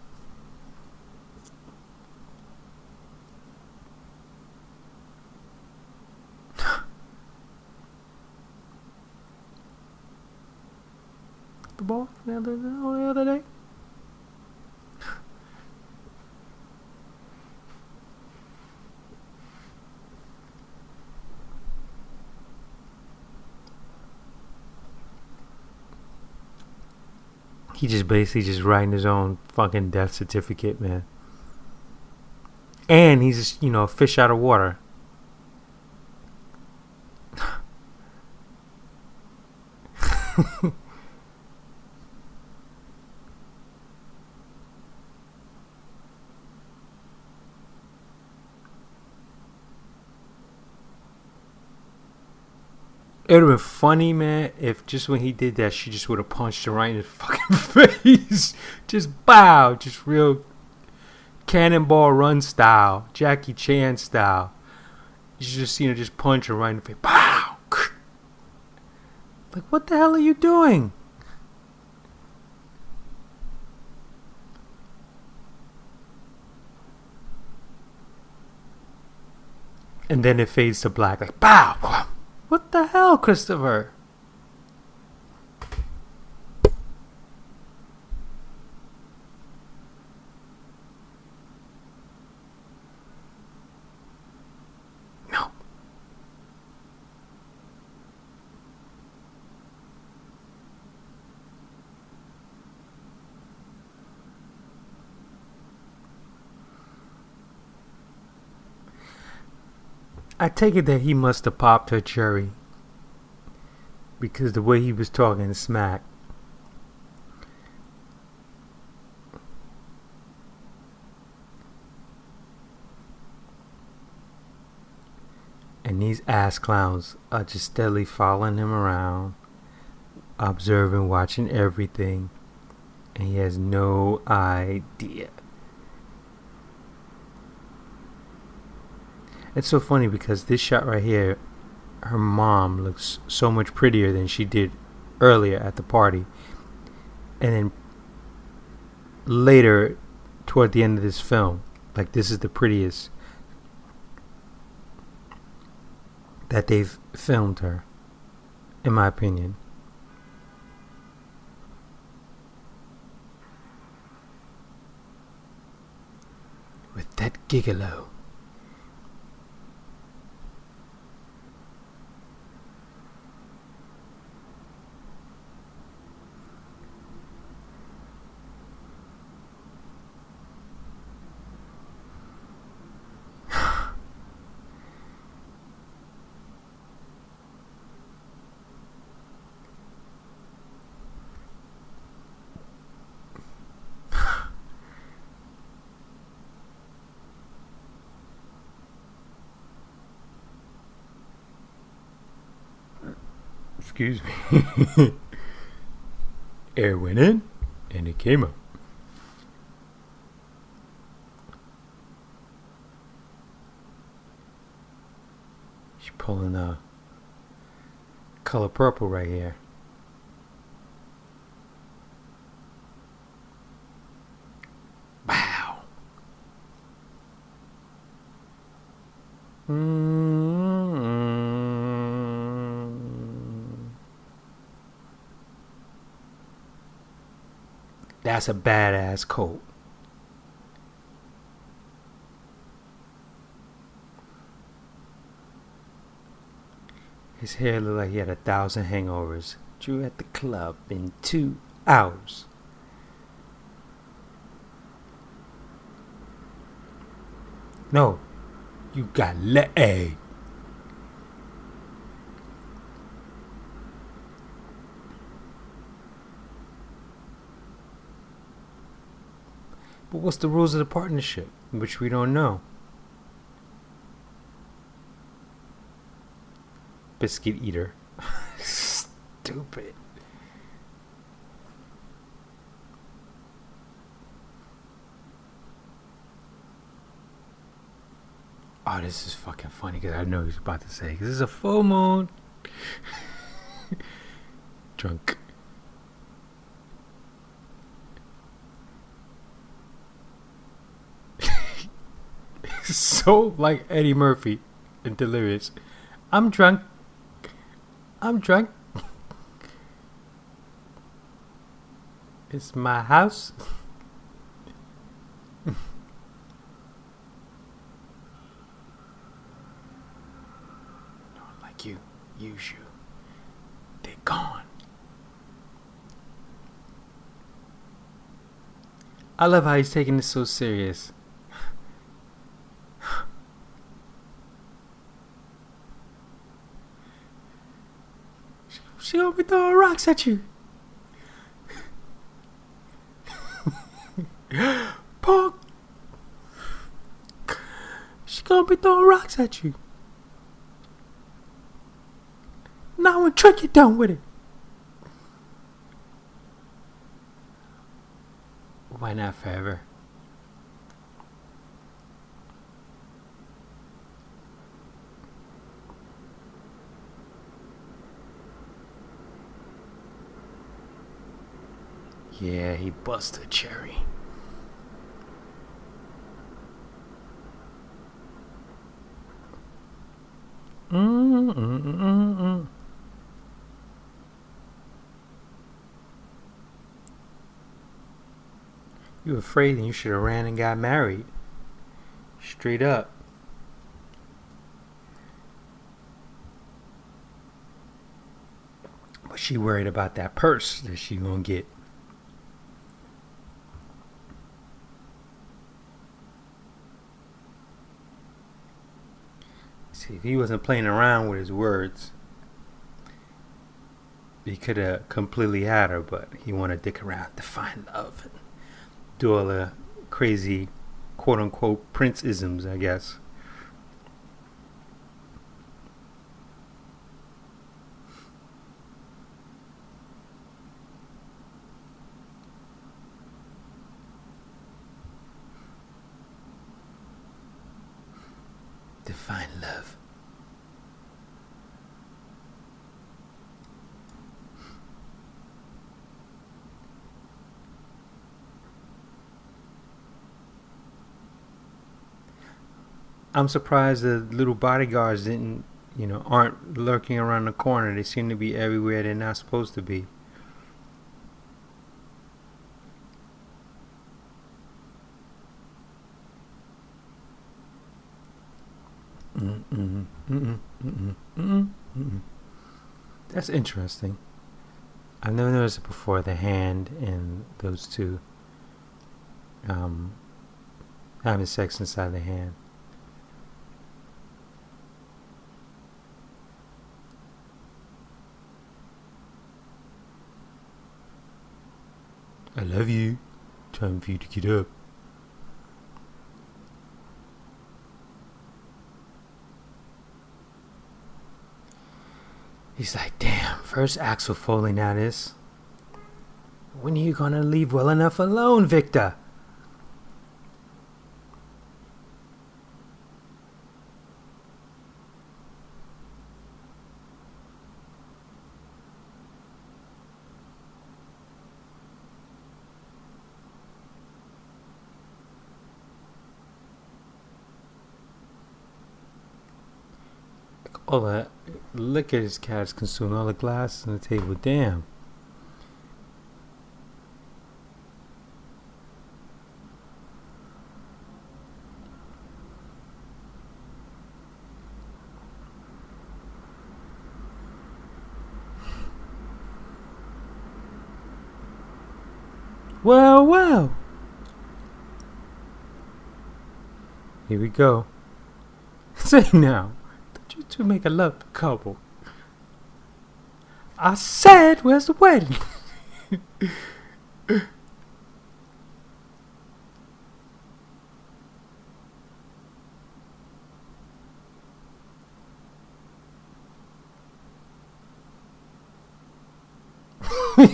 The ball the other day? He just basically just writing his own fucking death certificate, man. And he's just, a fish out of water. It would have been funny, man, if just when he did that, she just would have punched him right in his fucking face. Just bow. Just real Cannonball Run style. Jackie Chan style. You should just, just punch him right in the face. Pow! Like, what the hell are you doing? And then it fades to black. Like, pow! What the hell, Christopher? No. I take it that he must have popped her cherry. Because the way he was talking smack. And these ass clowns are just steadily following him around, observing, watching everything, and he has no idea. It's so funny because this shot right here, her mom looks so much prettier than she did earlier at the party. And then later, toward the end of this film, like, this is the prettiest that they've filmed her, in my opinion. With that gigolo. Excuse me. Air went in and it came up. She's pulling a color purple right here. Wow. That's a badass coat. His hair looked like he had 1,000 hangovers. Drew at the club in 2 hours. No, you got leg. But what's the rules of the partnership, which we don't know? Biscuit eater. Stupid. Oh, this is fucking funny because I know he's about to say, this is a full moon. Drunk. So like Eddie Murphy in Delirious. I'm drunk. I'm drunk. It's my house. Like you. Use you. They're gone. I love how he's taking this so serious. She gonna be throwing rocks at you. Punk. She gonna be throwing rocks at you. Now one trick you done with it. Why not forever? Yeah, he bust a cherry. You afraid and you should have ran and got married. Straight up. But she worried about that purse that she gonna get. See, if he wasn't playing around with his words, he could have completely had her, but he wanted to dick around to find love and do all the crazy quote-unquote Prince-isms, I guess. To find love. I'm surprised the little bodyguards aren't lurking around the corner. They seem to be everywhere they're not supposed to be. That's interesting. I've never noticed it before, the hand and those two having sex inside the hand. I love you. Time for you to get up. He's like, damn, first Axel Foley, now this. When are you gonna leave well enough alone, Victor? All that liquor this cat's consumed, all the glass on the table. Damn. Well, well. Here we go. Say now. You two make a love couple. I said, where's the wedding?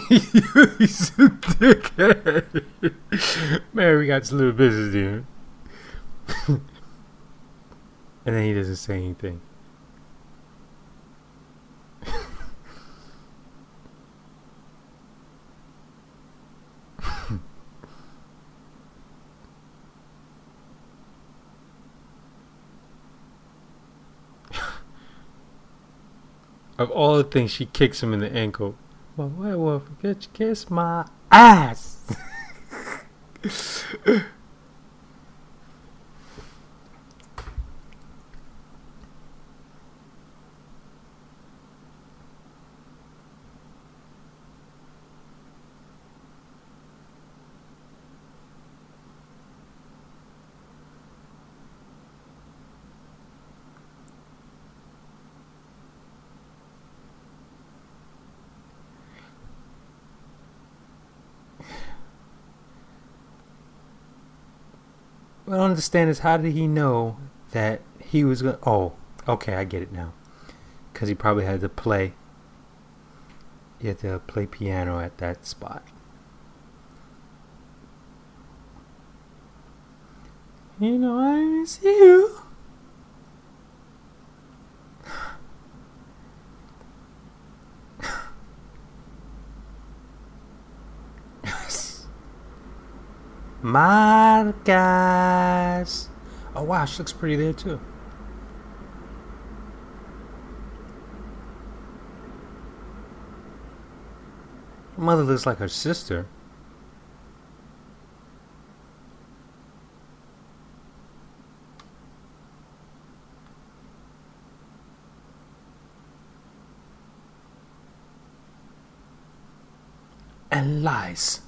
He's a dickhead. Man, we got some little business, dude. And then he doesn't say anything. Of all the things, she kicks him in the ankle. Well, werewolf, get you kiss my ass. What I don't understand is how did he know that he was going to... Oh, okay, I get it now. Because he probably had to play. He had to play piano at that spot. You know I miss you. Marcas. Oh wow, she looks pretty there too. Her mother looks like her sister. And lies.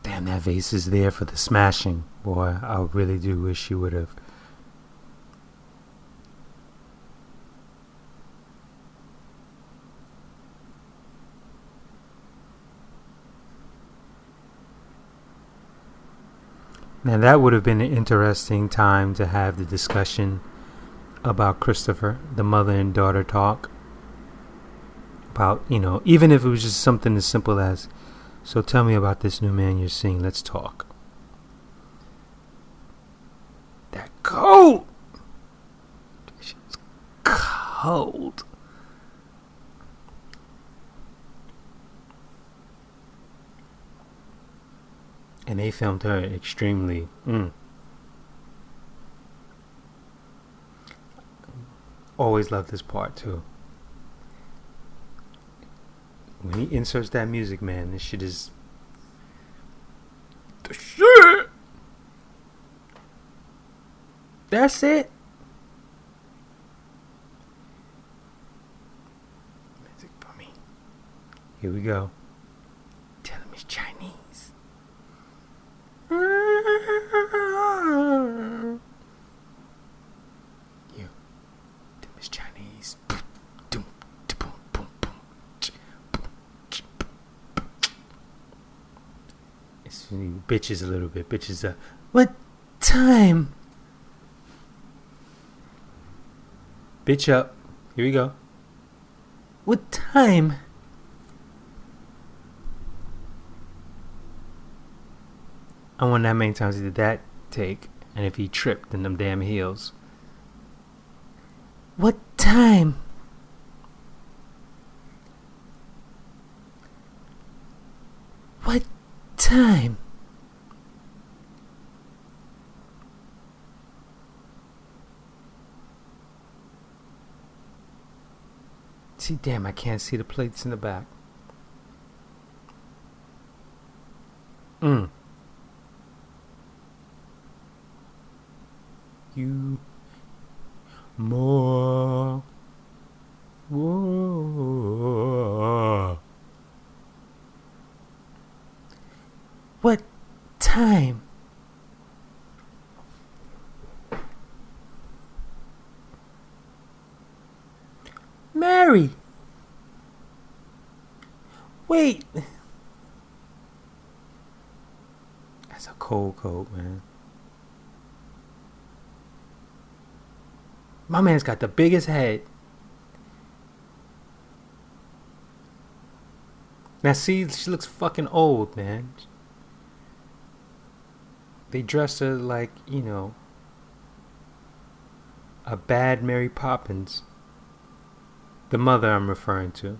Damn, that vase is there for the smashing. Boy, I really do wish you would have. Now that would have been an interesting time to have the discussion about Christopher, the mother and daughter talk. About, you know, even if it was just something as simple as, so tell me about this new man you're seeing, let's talk. That cold! She's cold. And they filmed her extremely. Always love this part too. When he inserts that music, man, this shit is the shit. That's it. Music for me. Here we go. Tell him it's Chinese. You. Tell him it's Chinese. Bitches a little bit. Bitches what time? Bitch up. Here we go. What time? I wonder how many times he did that take. And if he tripped in them damn heels. What time? What time? See, damn, I can't see the plates in the back. You more. Whoa. What time? Mary! Wait! That's a cold coat, man. My man's got the biggest head. Now see, she looks fucking old, man. They dressed her like, you know, a bad Mary Poppins. The mother I'm referring to.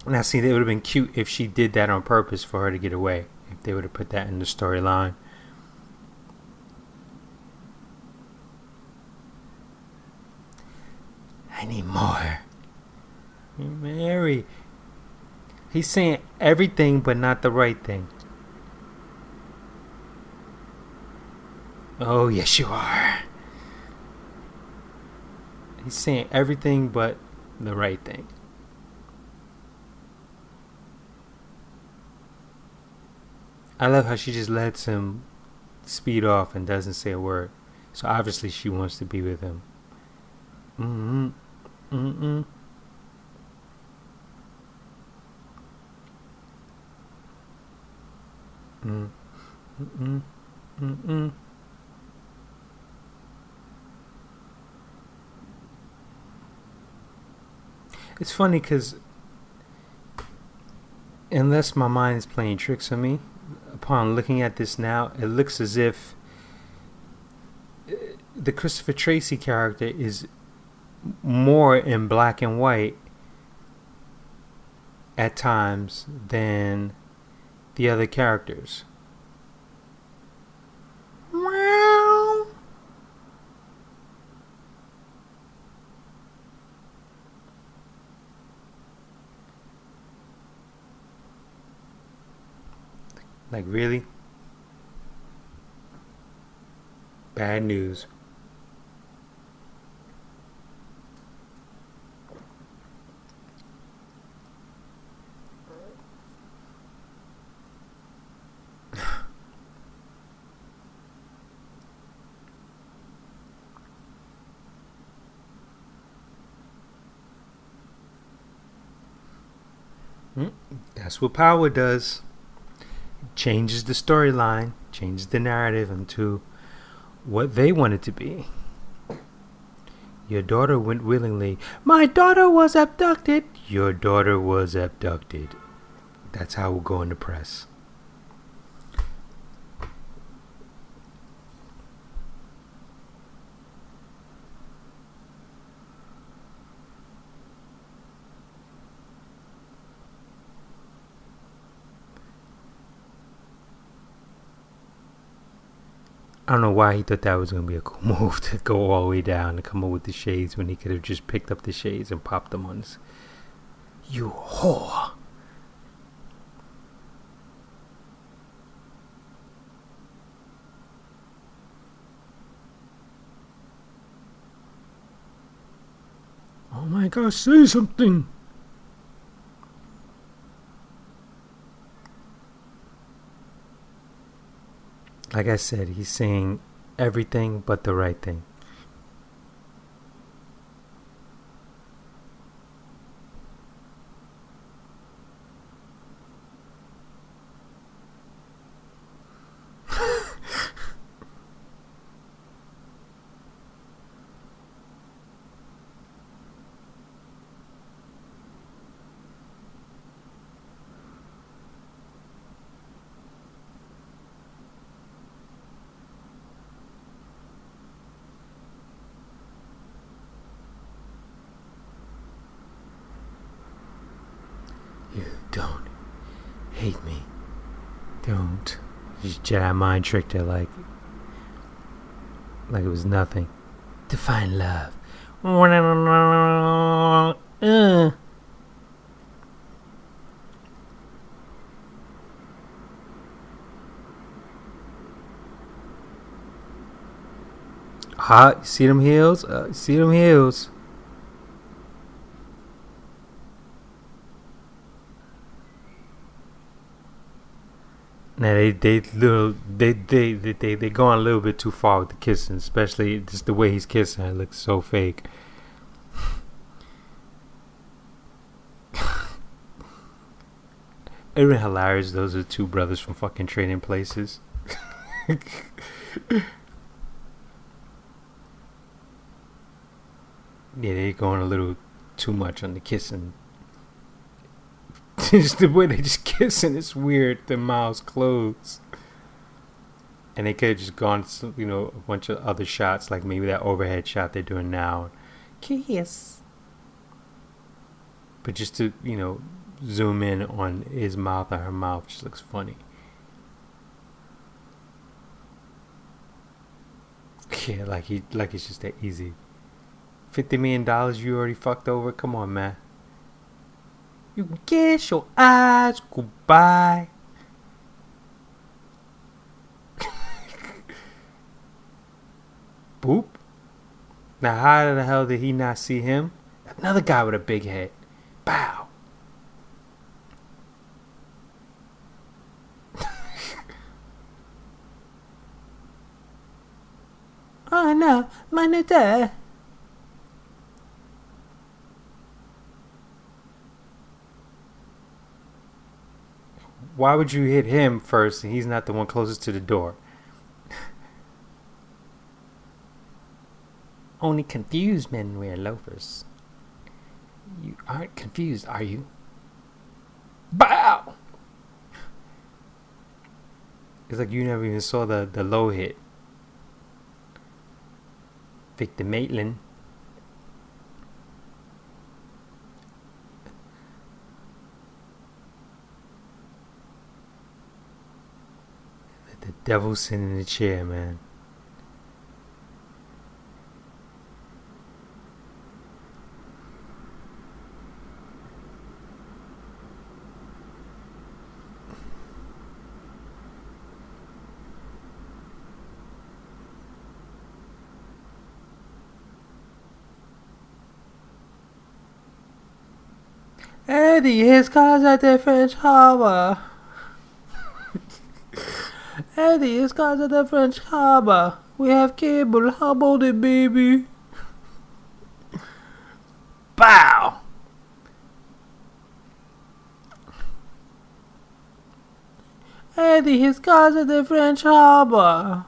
Now see, it would have been cute if she did that on purpose for her to get away. If they would have put that in the storyline. I need more. Mary. He's saying everything but not the right thing. Oh, yes you are. He's saying everything but the right thing. I love how she just lets him speed off and doesn't say a word. So obviously she wants to be with him. Mm-mm. Mm-mm. Mm. Mm-mm. Mm-mm. It's funny because unless my mind is playing tricks on me, upon looking at this now, it looks as if the Christopher Tracy character is more in black and white at times than the other characters. Like, really? Bad news. That's what power does. It changes the storyline, changes the narrative into what they want it to be. Your daughter went willingly. My daughter was abducted. Your daughter was abducted. That's how we'll go in the press. I don't know why he thought that was going to be a cool move to go all the way down and come up with the shades when he could have just picked up the shades and popped them on his... You whore. Oh my God, say something. Like I said, he's saying everything but the right thing. You don't hate me. Don't. Just Jedi mind tricked her like it was nothing. Define love. Hot. See them heels? See them heels? Now they going a little bit too far with the kissing, especially just the way he's kissing. It looks so fake. It'd been hilarious. Those are two brothers from fucking Trading Places. Yeah, they're going a little too much on the kissing. Just the way they just kissing, it's weird. Their mouths closed. And they could have just gone to, a bunch of other shots, like maybe that overhead shot they're doing now. Kiss. But just to, zoom in on his mouth and her mouth just looks funny. Yeah, like it's just that easy. $50 million you already fucked over? Come on, man. You can kiss your eyes goodbye. Boop. Now, how the hell did he not see him? Another guy with a big head. Bow. Oh no, my new dad. Why would you hit him first and he's not the one closest to the door? Only confused men wear loafers. You aren't confused, are you? Bow! It's like you never even saw the low hit. Victor Maitland. The devil's sitting in the chair, man. Eddie, his car's at the French Harbor. Eddie, his car's at the French Harbor. We have cable. How about it, baby? Bow! Eddie, his car's at the French Harbor.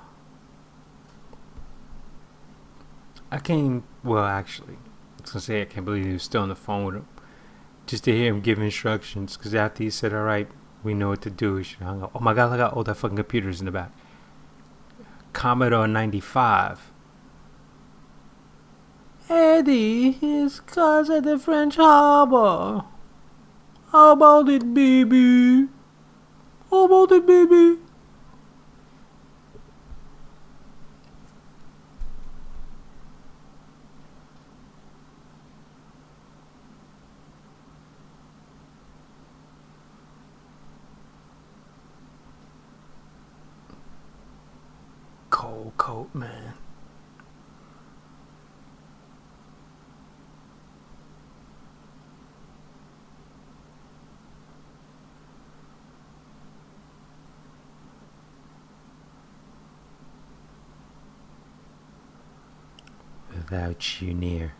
Actually, I was gonna say I can't believe he was still on the phone with him. Just to hear him give instructions, because after he said, alright, we know what to do, he should hang up. Oh my god, look at all that fucking computers in the back. Commodore 95. Eddie, his car's at the French Harbor. How about it, baby? How about it, baby? Cold coat, man. Without you near.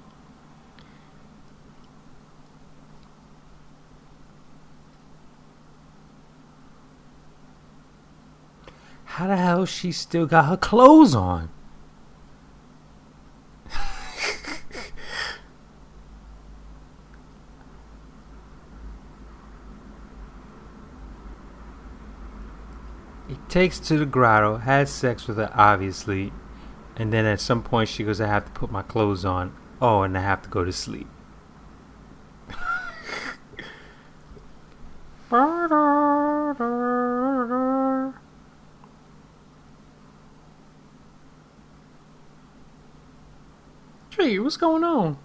How the hell she still got her clothes on? He takes to the grotto, has sex with her obviously, and then at some point she goes, I have to put my clothes on. Oh, and I have to go to sleep. Hey, what's going on?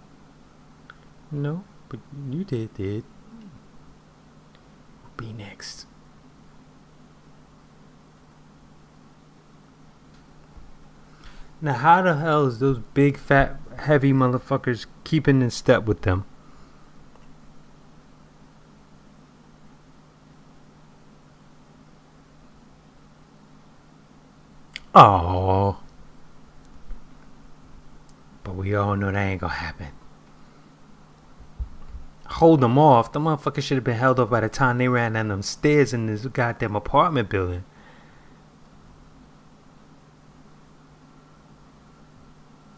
No, but you did. Be next. Now, how the hell is those big, fat, heavy motherfuckers keeping in step with them? Oh, but we all know that ain't gonna happen. Hold them off. The motherfucker should have been held off by the time they ran down them stairs in this goddamn apartment building.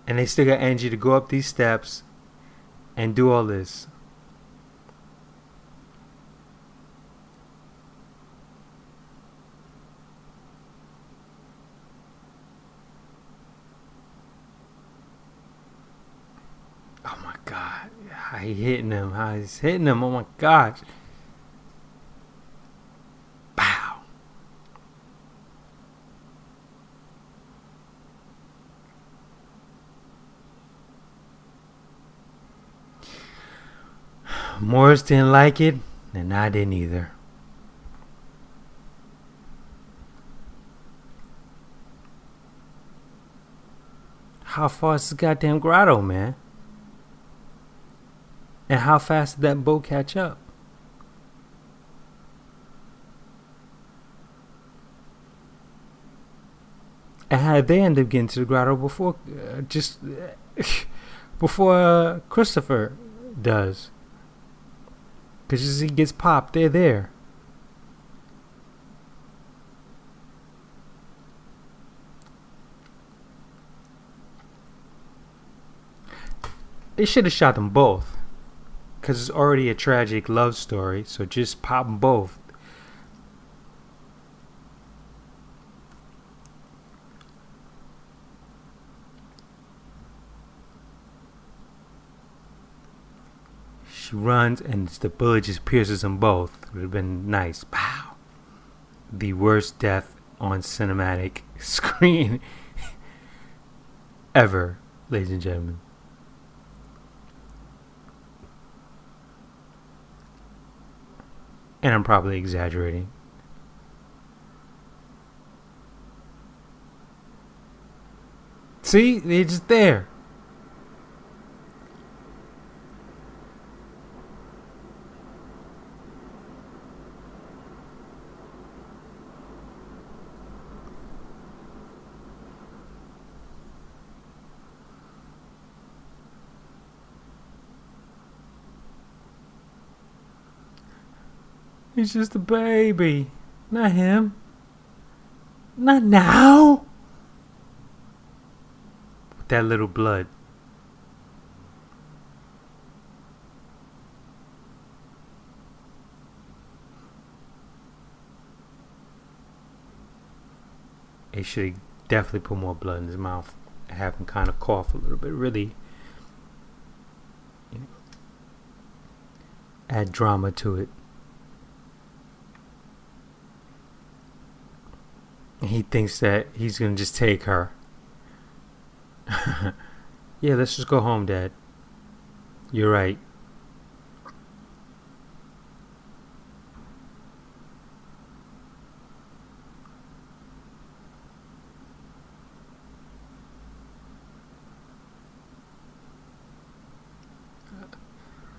And they still got Angie to go up these steps and do all this. Oh my god. How he hitting him. How he's hitting him. Oh my gosh. Pow. Morris didn't like it, and I didn't either. How far is this goddamn grotto, man? And how fast did that boat catch up? And how did they end up getting to the grotto before, before Christopher does? Because as he gets popped, they're there. They should have shot them both. Because it's already a tragic love story, so just pop them both. She runs and the bullet just pierces them both. It would have been nice. Pow! The worst death on cinematic screen ever, ladies and gentlemen. And I'm probably exaggerating. See? They're just there. He's just a baby. Not him. Not now. With that little blood. He should definitely put more blood in his mouth. Have him kind of cough a little bit. Really, add drama to it. He thinks that he's gonna just take her. Yeah, let's just go home, Dad. You're right.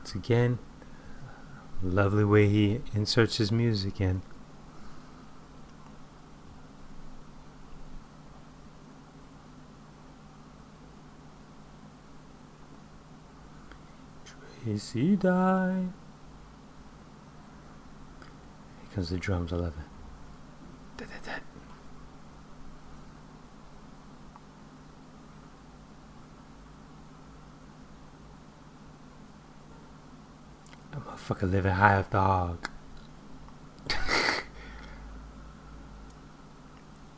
It's again, lovely way he inserts his music in. Tracy died. Here comes the drums, 11. Da-da-da. That motherfucker living high off the hog.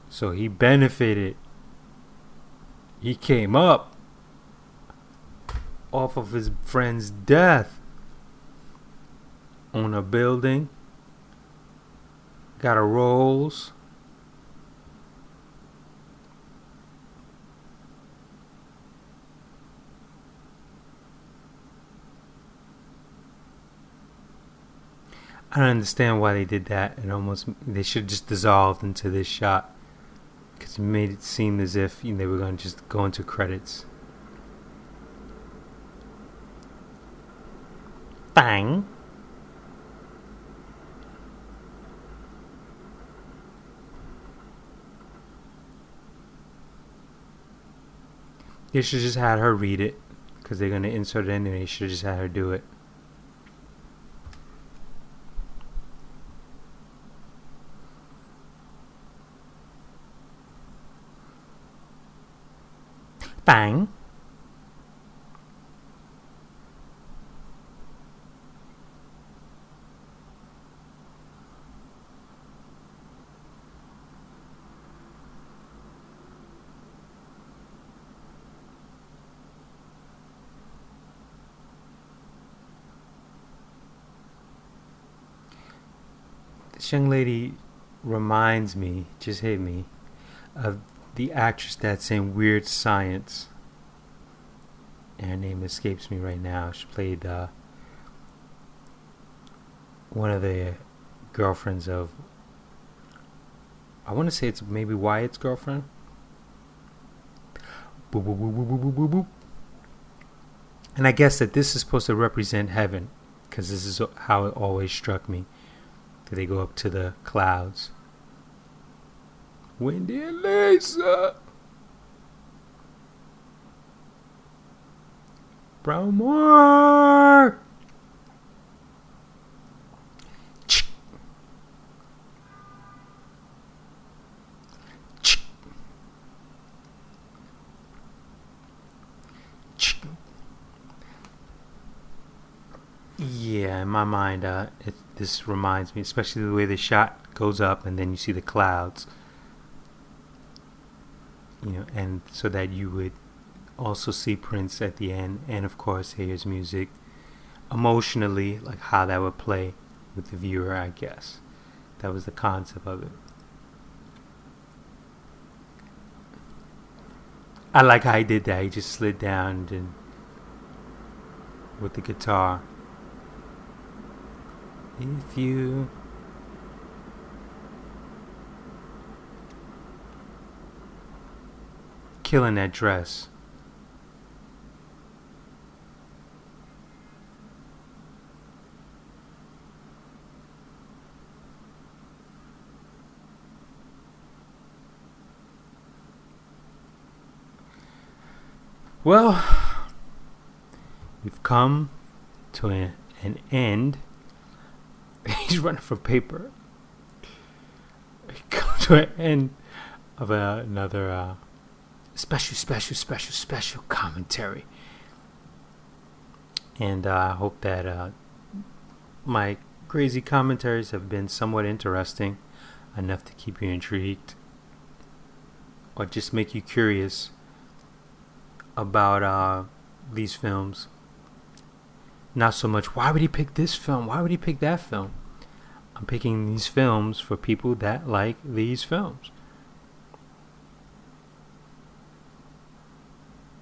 So he benefited. He came up off of his friend's death on a building. Got a Rolls. I don't understand why they did that. They should have just dissolved into this shot, because it made it seem as if they were going to just go into credits. Bang. They should just had her read it, because they're gonna insert it anyway. They should just had her do it. Bang. This young lady reminds me, just hit me, of the actress that's in Weird Science. And her name escapes me right now. She played one of the girlfriends of, I want to say it's maybe Wyatt's girlfriend. Boop, boop, boop, boop, boop, boop, boop. And I guess that this is supposed to represent heaven, because this is how it always struck me. They go up to the clouds. Wendy and Lisa. Brownmore. Yeah, in my mind, this reminds me, especially the way the shot goes up and then you see the clouds. And so that you would also see Prince at the end, and of course hear his music emotionally, like how that would play with the viewer, I guess. That was the concept of it. I like how he did that. He just slid down and with the guitar. If you killing that dress. Well, we've come to an end. He's running for paper. We come to an end of another special commentary. And I hope that my crazy commentaries have been somewhat interesting, enough to keep you intrigued, or just make you curious about these films. Not so much, why would he pick this film? Why would he pick that film? I'm picking these films for people that like these films.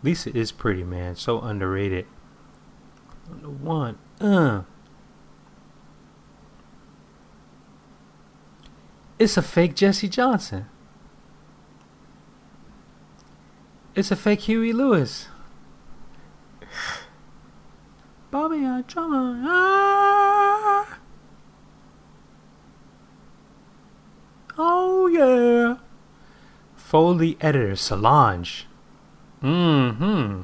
Lisa is pretty, man. So underrated. One. It's a fake Jesse Johnson. It's a fake Huey Lewis. Bobby a drummer. Ah. Oh yeah. Foley editor Solange. Mm-hmm.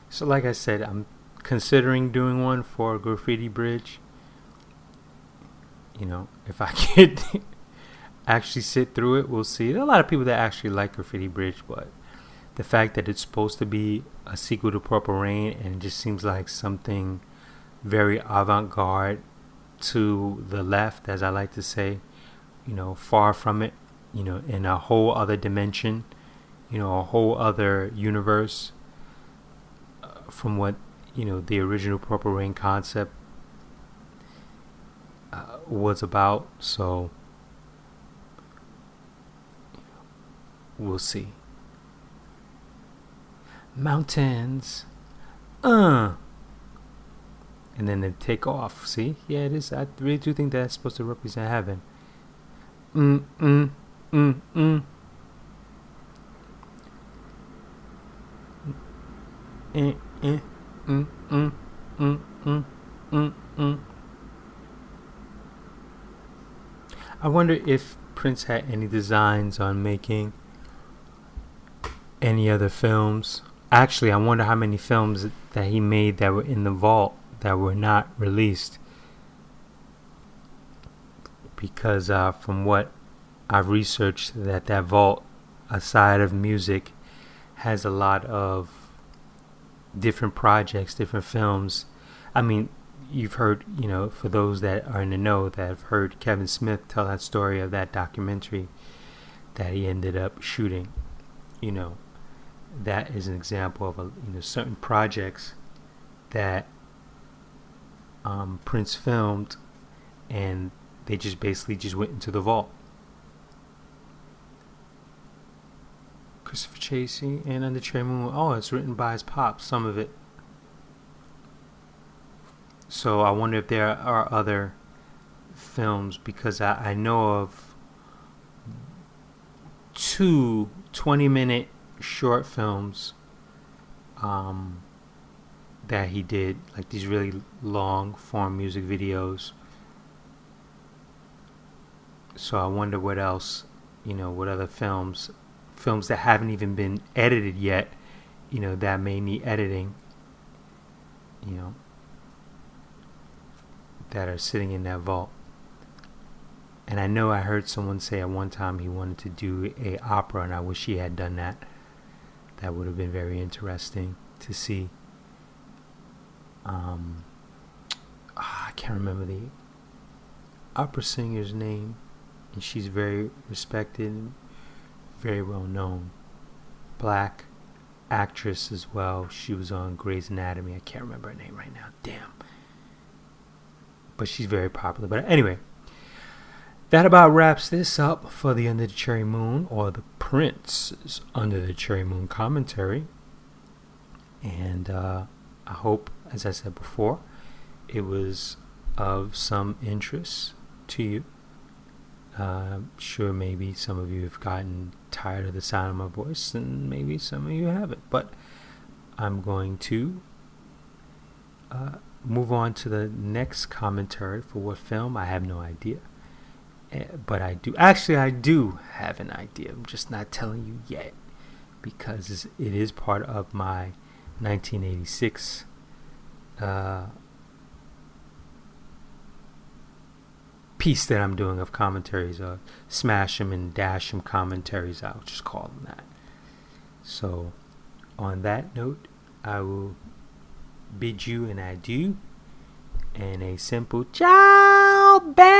So like I said, I'm considering doing one for Graffiti Bridge. If I could actually sit through it, we'll see. There are a lot of people that actually like Graffiti Bridge, but the fact that it's supposed to be a sequel to Purple Rain and it just seems like something very avant-garde to the left, as I like to say, far from it, in a whole other dimension, a whole other universe from what, the original Purple Rain concept was about. So we'll see. Mountains. And then they take off. See? Yeah, it is. I really do think that's supposed to represent heaven. I wonder if Prince had any designs on making any other films. Actually, I wonder how many films that he made that were in the vault that were not released. Because from what I've researched, that vault, aside of music, has a lot of different projects, different films. I mean, you've heard, for those that are in the know, that have heard Kevin Smith tell that story of that documentary that he ended up shooting. That is an example of certain projects that Prince filmed, and they just basically just went into the vault. Christopher Chasey and Under the Cherry Moon. Oh, it's written by his pop, some of it. So I wonder if there are other films, because I know of 2 20-minute short films that he did, like these really long form music videos. So I wonder what else, what other films that haven't even been edited yet, that may need editing, that are sitting in that vault. And I know I heard someone say at one time he wanted to do a opera, and I wish he had done that. That would have been very interesting to see. I can't remember the opera singer's name, and she's very respected and very well known. Black actress as well. She was on Grey's Anatomy. I can't remember her name right now. Damn. But she's very popular. But anyway, that about wraps this up for the Under the Cherry Moon, or the Prince's Under the Cherry Moon commentary. And I hope, as I said before, it was of some interest to you. Sure, maybe some of you have gotten tired of the sound of my voice, and maybe some of you haven't. But I'm going to move on to the next commentary. For what film, I have no idea. But I do have an idea. I'm just not telling you yet, because it is part of my 1986 piece that I'm doing of commentaries, smash 'em and dash 'em commentaries. I'll just call them that. So on that note, I will bid you an adieu and a simple ciao, bye.